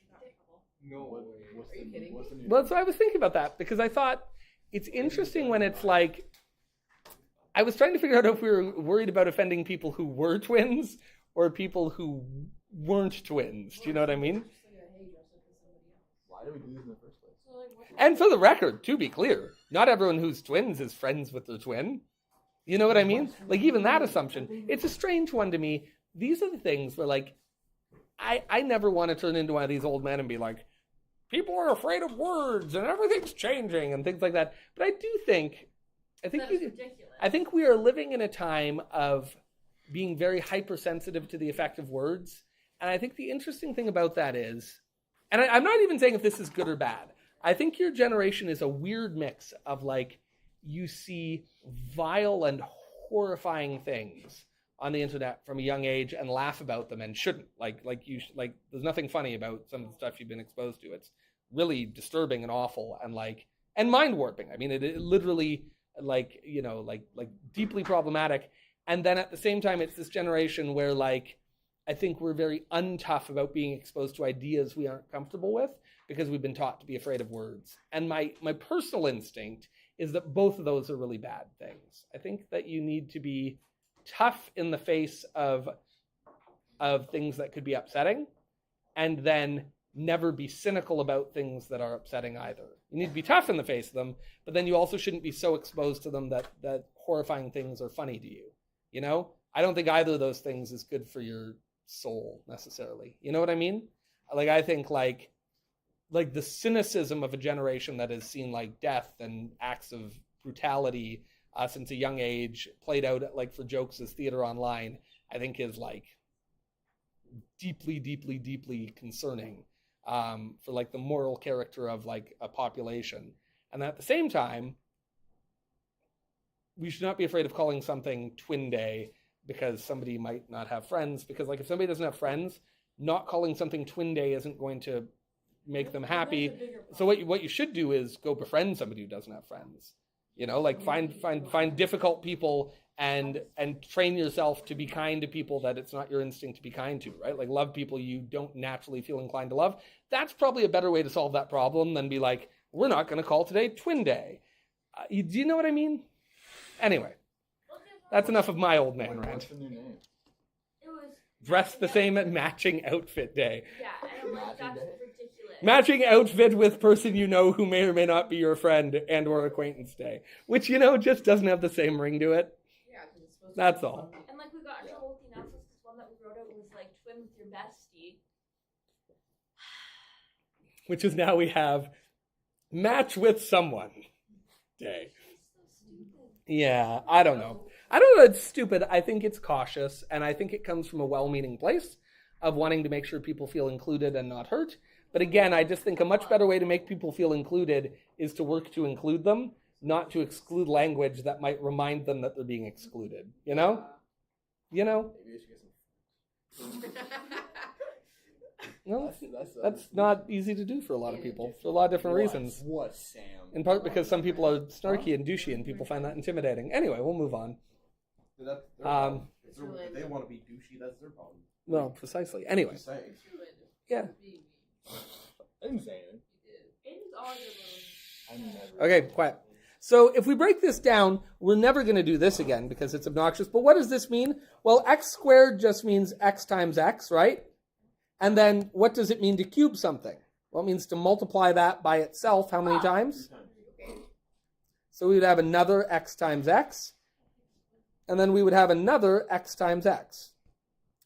We got in trouble. No way. What's Are you kidding what's the me? new? Well, so I was thinking about that because I thought it's interesting when it's like, I was trying to figure out if we were worried about offending people who were twins or people who weren't twins. Do you know what I mean? Why did we do this in the first place? So, like, what And for the record, to be clear, not everyone who's twins is friends with their twin. You know what I mean? Like, even that assumption, it's a strange one to me. These are the things where, like, I never want to turn into one of these old men and be like, people are afraid of words and everything's changing and things like that. But I do think, That's you- ridiculous. I think we are living in a time of being very hypersensitive to the effect of words. And I think the interesting thing about that is, and I'm not even saying if this is good or bad. I think your generation is a weird mix of like, you see vile and horrifying things on the internet from a young age and laugh about them and shouldn't. Like there's nothing funny about some of the stuff you've been exposed to. It's really disturbing and awful and mind warping. I mean, it literally like deeply problematic. And then at the same time, it's this generation where like, I think we're very untough about being exposed to ideas we aren't comfortable with because we've been taught to be afraid of words. And my personal instinct is that both of those are really bad things. I think that you need to be tough in the face of things that could be upsetting, and then never be cynical about things that are upsetting either. You need to be tough in the face of them, but then you also shouldn't be so exposed to them that horrifying things are funny to you. You know? I don't think either of those things is good for your soul necessarily. You know what I mean? Like, I think like the cynicism of a generation that has seen like death and acts of brutality since a young age played out like for jokes as theater online, I think is like deeply, deeply, deeply concerning for like the moral character of like a population. And at the same time, we should not be afraid of calling something Twin Day because somebody might not have friends. Because like if somebody doesn't have friends, not calling something Twin Day isn't going to make them happy. So what you should do is go befriend somebody who doesn't have friends. You know, like find difficult people and train yourself to be kind to people that it's not your instinct to be kind to, right? Like love people you don't naturally feel inclined to love. That's probably a better way to solve that problem than be like, we're not going to call today Twin Day. Do you know what I mean? Anyway, that's enough of my old man rant. What's the new name? It was Dress the same at matching outfit day. yeah, and I'm like, Matching that's day? ridiculous. Matching outfit with person you know who may or may not be your friend and or acquaintance day. Which, you know, just doesn't have the same ring to it. Yeah, 'cause it's supposed to That's be all. fun. And like we got in trouble with the announcements because one that we wrote out was like twin with your bestie. Which is now we have match with someone day. Yeah, I don't know. I don't know it's stupid. I think it's cautious, and I think it comes from a well-meaning place of wanting to make sure people feel included and not hurt. But again, I just think a much better way to make people feel included is to work to include them, not to exclude language that might remind them that they're being excluded. You know? You know? Maybe I should get some. No, That's that's not easy to do for a lot of people for a lot of different reasons. What, Sam? In part because some people are snarky and douchey and people find that intimidating. Anyway, we'll move on. That's their Um, problem. If they want to be douchey, that's their problem. No, precisely. Anyway, Just saying. yeah. I didn't say anything. Aiden's all your I'm never. Okay, quiet. So if we break this down, we're never going to do this again because it's obnoxious. But what does this mean? Well, x squared just means x times x, right? And then what does it mean to cube something? Well, it means to multiply that by itself how many times? So we would have another x times x. And then we would have another x times x.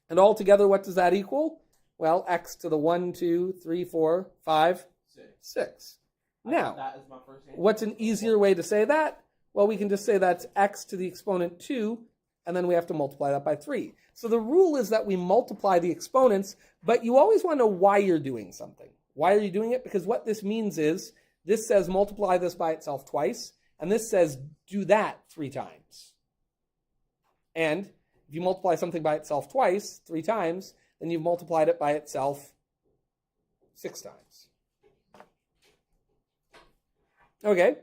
And altogether, what does that equal? Well, x to the 1, 2, 3, 4, 5, 6. Now, that is my first answer. what's an easier way to say that? Well, we can just say that's x to the exponent 2, and then we have to multiply that by 3. So the rule is that we multiply the exponents, but you always want to know why you're doing something. Why are you doing it? Because what this means is, this says multiply this by itself twice, and this says do that 3 times. And if you multiply something by itself twice, 3 times, then you've multiplied it by itself 6 times. Okay.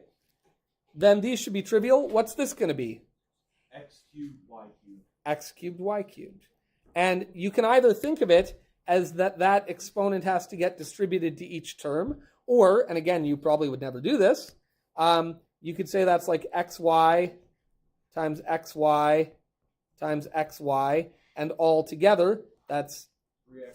Then these should be trivial. What's this going to be? X cubed, Y cubed. X cubed, Y cubed. And you can either think of it as that exponent has to get distributed to each term, or, and again, you probably would never do this, you could say that's like xy times xy times xy, and all together, that's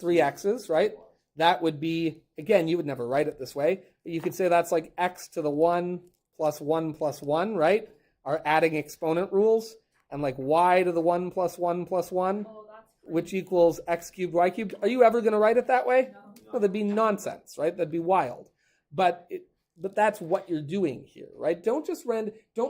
3 x's, right? That would be, again, you would never write it this way, but you could say that's like x to the 1 plus 1 plus 1, right? Our adding exponent rules. And like y to the 1 plus 1 plus 1, which equals x cubed, y cubed. Are you ever going to write it that way? No, that'd be nonsense, right? That'd be wild. But that's what you're doing here, right? Don't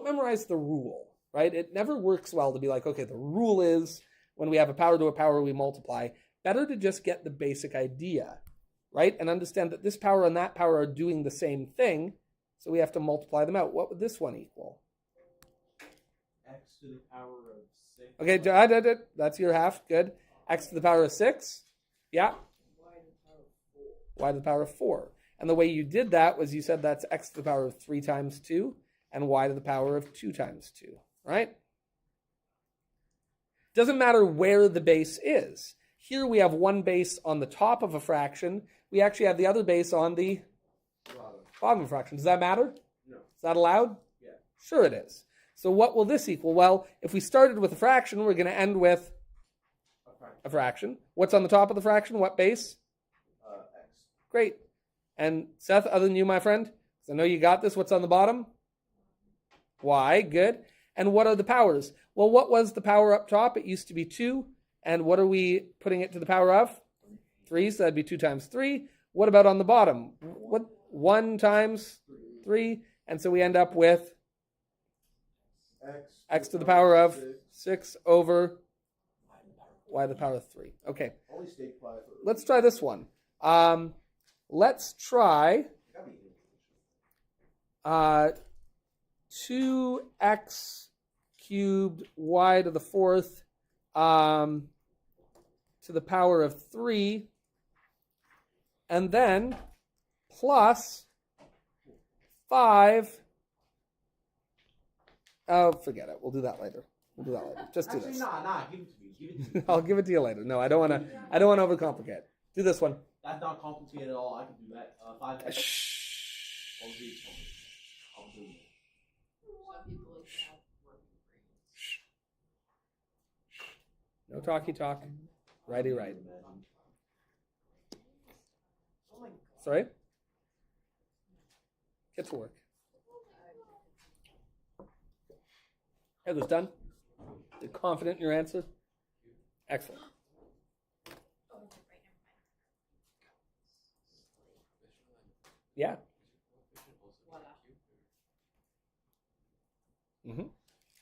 memorize the rule, right? It never works well to be like, okay, the rule is when we have a power to a power, we multiply. Better to just get the basic idea, right? And understand that this power and that power are doing the same thing, so we have to multiply them out. What would this one equal? X to the power of 6. Okay, that's your half. Good. X to the power of 6. Yeah. Y to the power of 4. And the way you did that was you said that's x to the power of 3 times 2 and y to the power of 2 times 2, right? Doesn't matter where the base is. Here we have one base on the top of a fraction. We actually have the other base on the bottom of a fraction. Does that matter? No. Is that allowed? Yeah. Sure it is. So what will this equal? Well, if we started with a fraction, we're going to end with a fraction. What's on the top of the fraction? What base? X. Great. And Seth, other than you, my friend, because I know you got this, what's on the bottom? Y. Good. And what are the powers? Well, what was the power up top? It used to be 2. And what are we putting it to the power of? 3. So that'd be 2 times 3. What about on the bottom? 1 times 3. And so we end up with x to the power of 6 over y to the power of 3. Okay. Let's try this one. Let's try 2x cubed y to the 4th to the power of 3, and then plus 5. Oh, forget it. We'll do that later. Just do this. Nah, give it to me. Give it to me. I'll give it to you later. No, I don't want to overcomplicate it. Do this one. That's not complicated at all. I can do that. 5x. Shh. I'll do it. I'll do it. Some people like to have working brains. No talky talk. Righty right. Oh my God. Sorry? Get to work. Are those done? You're confident in your answer? Excellent. Yeah. Mm-hmm.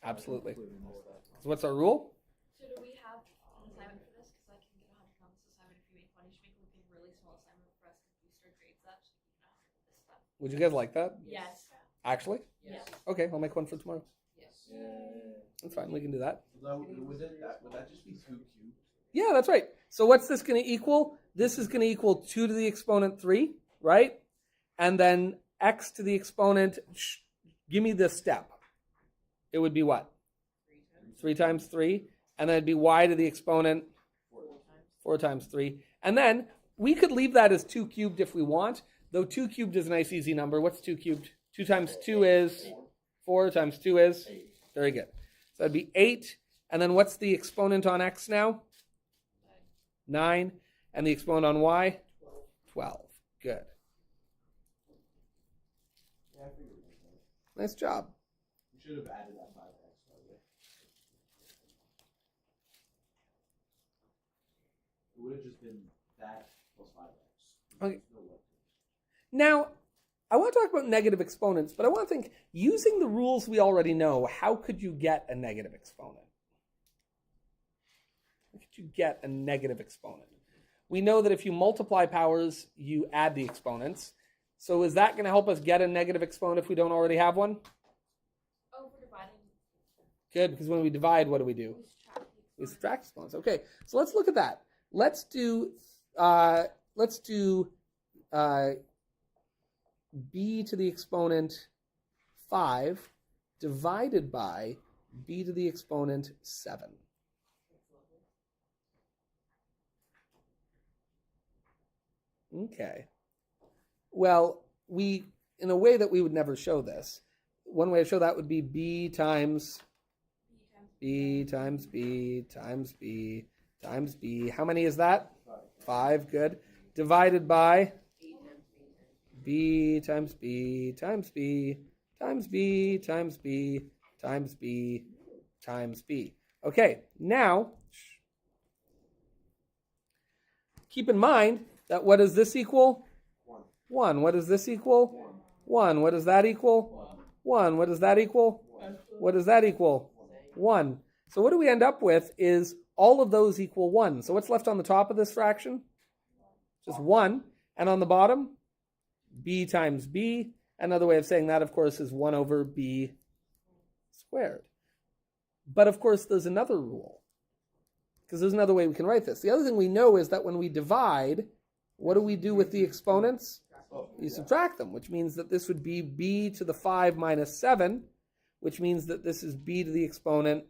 Absolutely. So what's our rule? So do we have an assignment for this? Because I can get 100 on this assignment if you make one. You should make like a really small assignment for us to boost our grades up. So you know this stuff. Would you guys like that? Yes. Actually? Yes. Okay, I'll make one for tomorrow. Yes. That's fine. We can do that. Would that just be 2 cubed? Yeah, that's right. So what's this going to equal? This is going to equal 2 to the exponent 3, right? And then x to the exponent, give me this step. It would be what? 3 times 3. And then it'd be y to the exponent 4 times 3. And then we could leave that as 2 cubed if we want, though 2 cubed is a nice easy number. What's 2 cubed? 2 times 2 is 4 times 2 is? Very good. So that'd be 8. And then what's the exponent on x now? 9. And the exponent on y? 12. Good. Nice job. We should have added that 5x. It would have just been that plus 5x. Okay. Now, I want to talk about negative exponents, but I want to think, using the rules we already know, how could you get a negative exponent? How could you get a negative exponent? We know that if you multiply powers, you add the exponents. So is that going to help us get a negative exponent if we don't already have one? Oh, we're dividing. Good, because when we divide, what do? We subtract exponents. Okay, so let's look at that. Let's do b to the exponent 5 divided by b to the exponent 7. Okay. Well, in a way that we would never show this, one way to show that would be b times b times b times b times b. How many is that? 5. Good. Divided by b times b times b times b times b times b times b. Okay, now keep in mind that what does this equal? 1. What does this equal? 1. What does that equal? 1. What does that equal? What does that equal? 1. So what do we end up with is all of those equal 1. So what's left on the top of this fraction? Just 1. And on the bottom? B times b. Another way of saying that, of course, is 1 over b squared. But of course, there's another rule, because there's another way we can write this. The other thing we know is that when we divide, what do we do with the exponents? You subtract them, which means that this would be b to the 5 minus 7, which means that this is b to the exponent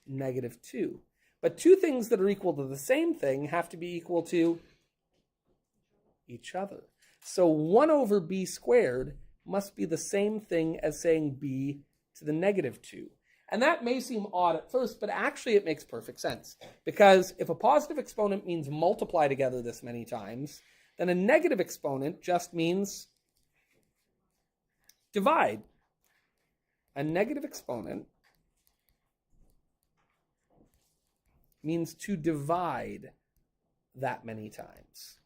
negative 2. But two things that are equal to the same thing have to be equal to each other. So 1 over b squared must be the same thing as saying b to the negative 2. And that may seem odd at first, but actually it makes perfect sense. Because if a positive exponent means multiply together this many times, then a negative exponent just means divide. A negative exponent means to divide that many times.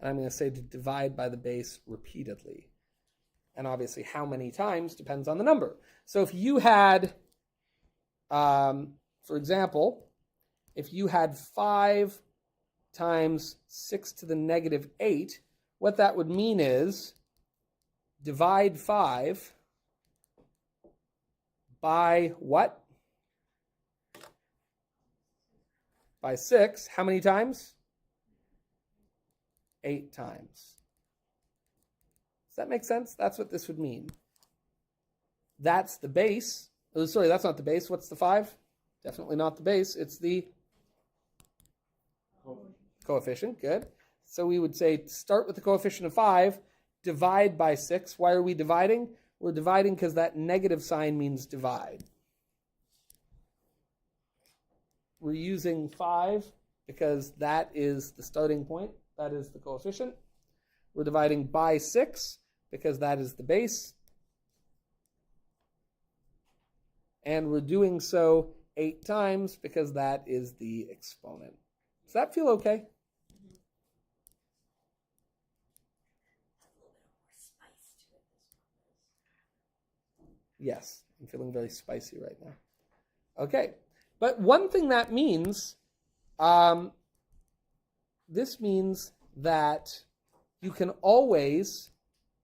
And I'm going to say to divide by the base repeatedly. And obviously how many times depends on the number. So if you had, for example, if you had 5 times 6 to the negative 8, what that would mean is divide 5 by what? By 6. How many times? 8 times. Does that make sense? That's what this would mean. That's the base. Oh, sorry, that's not the base. What's the 5? Definitely not the base. It's the coefficient. Good. So we would say start with the coefficient of 5, divide by 6. Why are we dividing? We're dividing because that negative sign means divide. We're using 5 because that is the starting point. That is the coefficient. We're dividing by 6 because that is the base. And we're doing so 8 times because that is the exponent. Does that feel okay? Yes, I'm feeling very spicy right now. Okay, but one thing that means, this means that you can always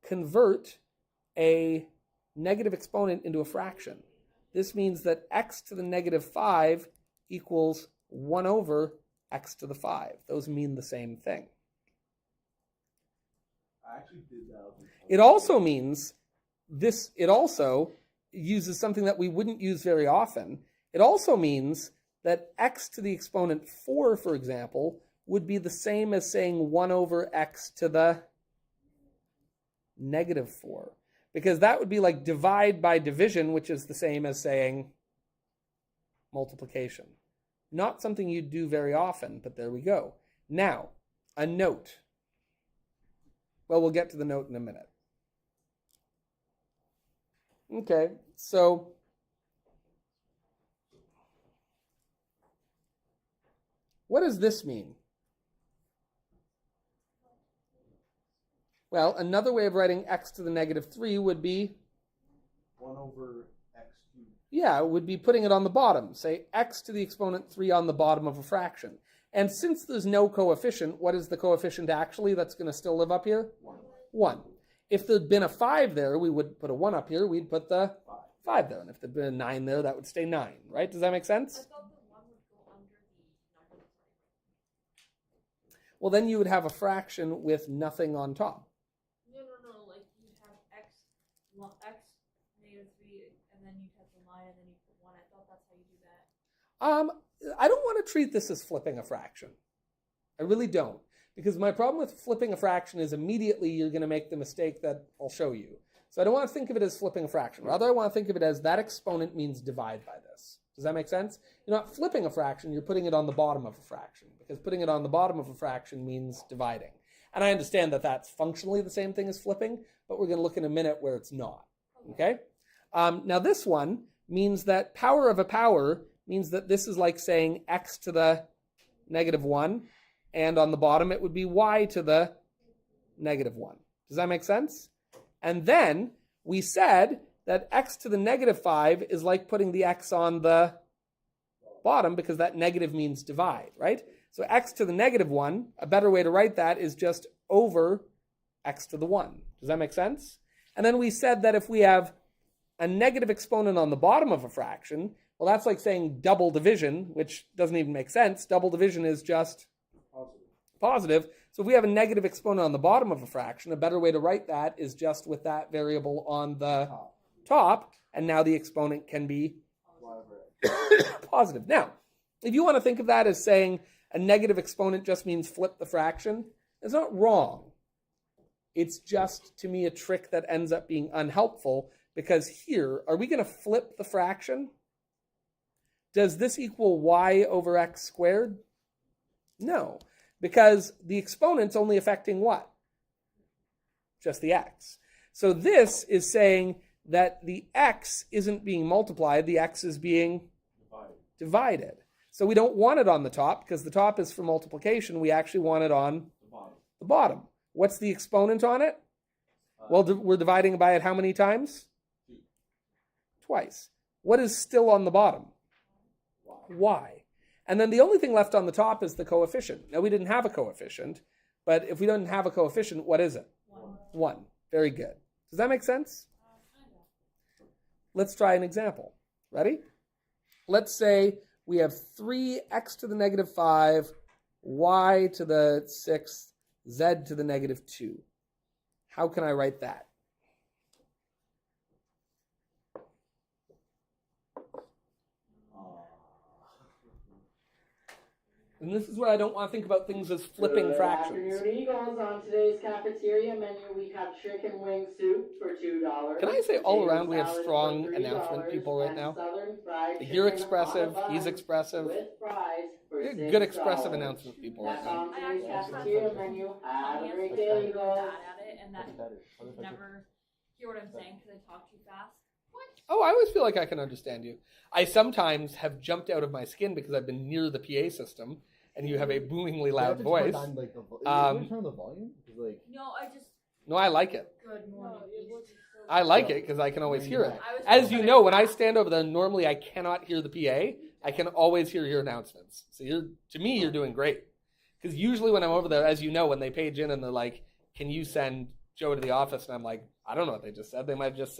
convert a negative exponent into a fraction. This means that x to the negative 5 equals 1 over x to the 5. Those mean the same thing. I actually did that. It also means this, it also uses something that we wouldn't use very often. It also means that x to the exponent 4, for example, would be the same as saying 1 over x to the negative 4. Because that would be like divide by division, which is the same as saying multiplication. Not something you'd do very often, but there we go. Now, a note. Well, we'll get to the note in a minute. Okay, so What does this mean? Well, another way of writing x to the negative 3 would be, 1 over x cubed. yeah, it would be putting it on the bottom. Say x to the exponent 3 on the bottom of a fraction. And since there's no coefficient, what is the coefficient actually that's going to still live up here? 1. If there'd been a 5 there, we would put a 1 up here. We'd put the 5 there. And if there'd been a 9 there, that would stay 9, right? Does that make I sense? thought the 1 would go under the number that's already Well, then you would have a fraction with nothing on top. No. Like you'd have x negative 3, and then you'd have the line, and then you put 1. I thought that's how you do that. I don't want to treat this as flipping a fraction. I really don't. Because my problem with flipping a fraction is immediately you're going to make the mistake that I'll show you. So I don't want to think of it as flipping a fraction. Rather, I want to think of it as that exponent means divide by this. Does that make sense? You're not flipping a fraction, you're putting it on the bottom of a fraction. Because putting it on the bottom of a fraction means dividing. And I understand that that's functionally the same thing as flipping, but we're going to look in a minute where it's not. Okay? Now this one means that power of a power means that this is like saying x to the negative 1, and on the bottom it would be y to the negative 1. Does that make sense? And then we said that x to the negative 5 is like putting the x on the bottom because that negative means divide, right? So x to the negative 1, a better way to write that is just over x to the 1. Does that make sense? And then we said that if we have a negative exponent on the bottom of a fraction, well, that's like saying double division, which doesn't even make sense. Double division is just positive. So if we have a negative exponent on the bottom of a fraction, a better way to write that is just with that variable on the top, and now the exponent can be positive. Now, if you want to think of that as saying a negative exponent just means flip the fraction, it's not wrong. It's just, to me, a trick that ends up being unhelpful, because here, are we going to flip the fraction? Does this equal y over x squared? No, because the exponent's only affecting what? Just the x. So this is saying that the x isn't being multiplied, the x is being divided. So we don't want it on the top, because the top is for multiplication. We actually want it on the bottom. What's the exponent on it? Well, we're dividing by it how many times? Twice. What is still on the bottom? Y. And then the only thing left on the top is the coefficient. Now, we didn't have a coefficient, but if we don't have a coefficient, what is it? 1. Very good. Does that make sense? Let's try an example. Ready? Let's say we have 3x to the negative 5, y to the 6th, z to the negative 2. How can I write that? And this is where I don't want to think about things as flipping fractions. Good afternoon, Eagles. On today's cafeteria menu, we have chicken wing soup for $2. Can I say all potato around we have salad strong for $3, announcement people right and now? Southern fried You're chicken expressive, on a he's bun expressive. With fries for You're $6. good expressive announcement people right That's now. on today's cafeteria menu. Have a Yes, great like, day, I'm really Eagles. bad at it, and that you never hear what I'm saying because I talk too fast. Oh, I always feel like I can understand you. I sometimes have jumped out of my skin because I've been near the PA system, and you have a boomingly loud voice. Turn the volume? No, I just No, I like it. good morning. I like it because I can always hear it. I was As you hoping know, I- when I stand over there, normally I cannot hear the PA. I can always hear your announcements. So to me, you're doing great. Because usually when I'm over there, as you know, when they page in and they're like, "Can you send Joe to the office?" and I'm like, "I don't know what they just said. They might have just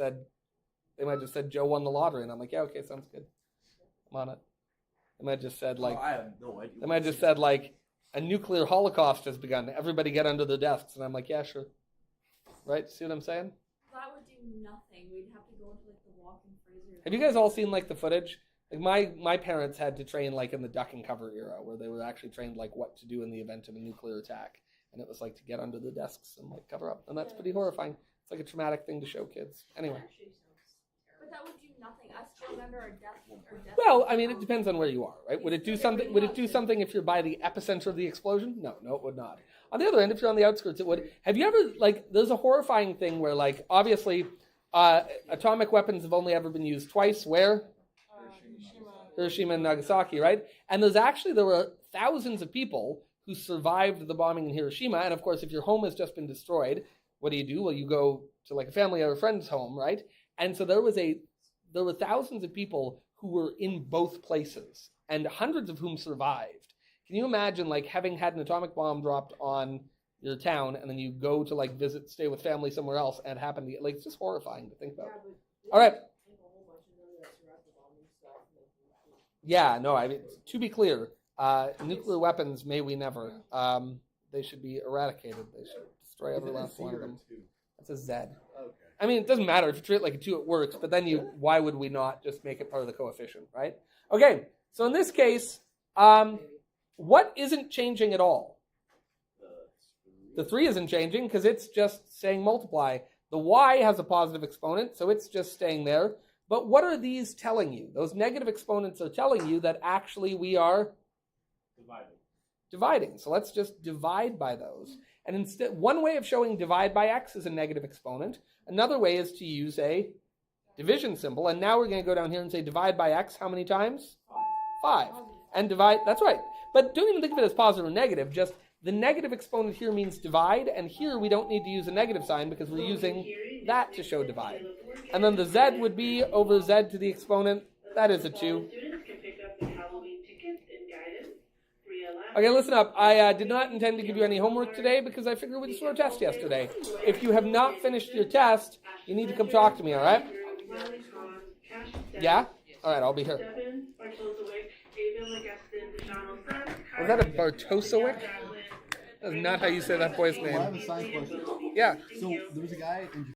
said Joe won the lottery," and I'm like, "Yeah, okay, sounds good. I'm on it." They might have just said like, I have no idea. they might have just said like, "A nuclear holocaust has begun. Everybody get under their desks," and I'm like, "Yeah, sure." Right? See what I'm saying? That would do nothing. We'd have to go into like the walk-in freezer. Have you guys all seen like the footage? Like my parents had to train like in the duck and cover era, where they were actually trained like what to do in the event of a nuclear attack, and it was like to get under the desks and like cover up, and that's pretty horrifying. It's like a traumatic thing to show kids. Anyway. But that would do nothing. Us going under our desk. Well, I mean, it depends on where you are, right? Would it do something? Would it do something if you're by the epicenter of the explosion? No, it would not. On the other end, if you're on the outskirts, it would. Have you ever like? There's a horrifying thing where, like, obviously, atomic weapons have only ever been used twice. Where? Hiroshima and Nagasaki, right? And there were thousands of people who survived the bombing in Hiroshima. And of course, if your home has just been destroyed, what do? Well, you go to like a family or a friend's home, right? And so there were thousands of people who were in both places, and hundreds of whom survived. Can you imagine like having had an atomic bomb dropped on your town, and then you go to like stay with family somewhere else, and it happened to like it's just horrifying to think about. All right. Yeah, no, I mean, to be clear, nuclear weapons, may we never. They should be eradicated. They should destroy every last one of them. That's a Z. Okay. I mean, it doesn't matter. If you treat it like a 2, it works, but then why would we not just make it part of the coefficient, right? Okay, so in this case, what isn't changing at all? The 3 isn't changing because it's just saying multiply. The y has a positive exponent, so it's just staying there. But what are these telling you? Those negative exponents are telling you that actually we are dividing. So let's just divide by those. And instead, one way of showing divide by x is a negative exponent. Another way is to use a division symbol. And now we're going to go down here and say divide by x how many times? 5. And divide, that's right. But don't even think of it as positive or negative, just the negative exponent here means divide, and here we don't need to use a negative sign because we're using that to show divide. And then the z would be over z to the exponent. That is a 2. Okay, listen up. I did not intend to give you any homework today because I figured we just wrote a test yesterday. If you have not finished your test, you need to come talk to me, all right? Yeah? All right, I'll be here. Was that a Bartosowicz? That's not how you say that boy's Well, I have name. a science question. Yeah. So there was a guy in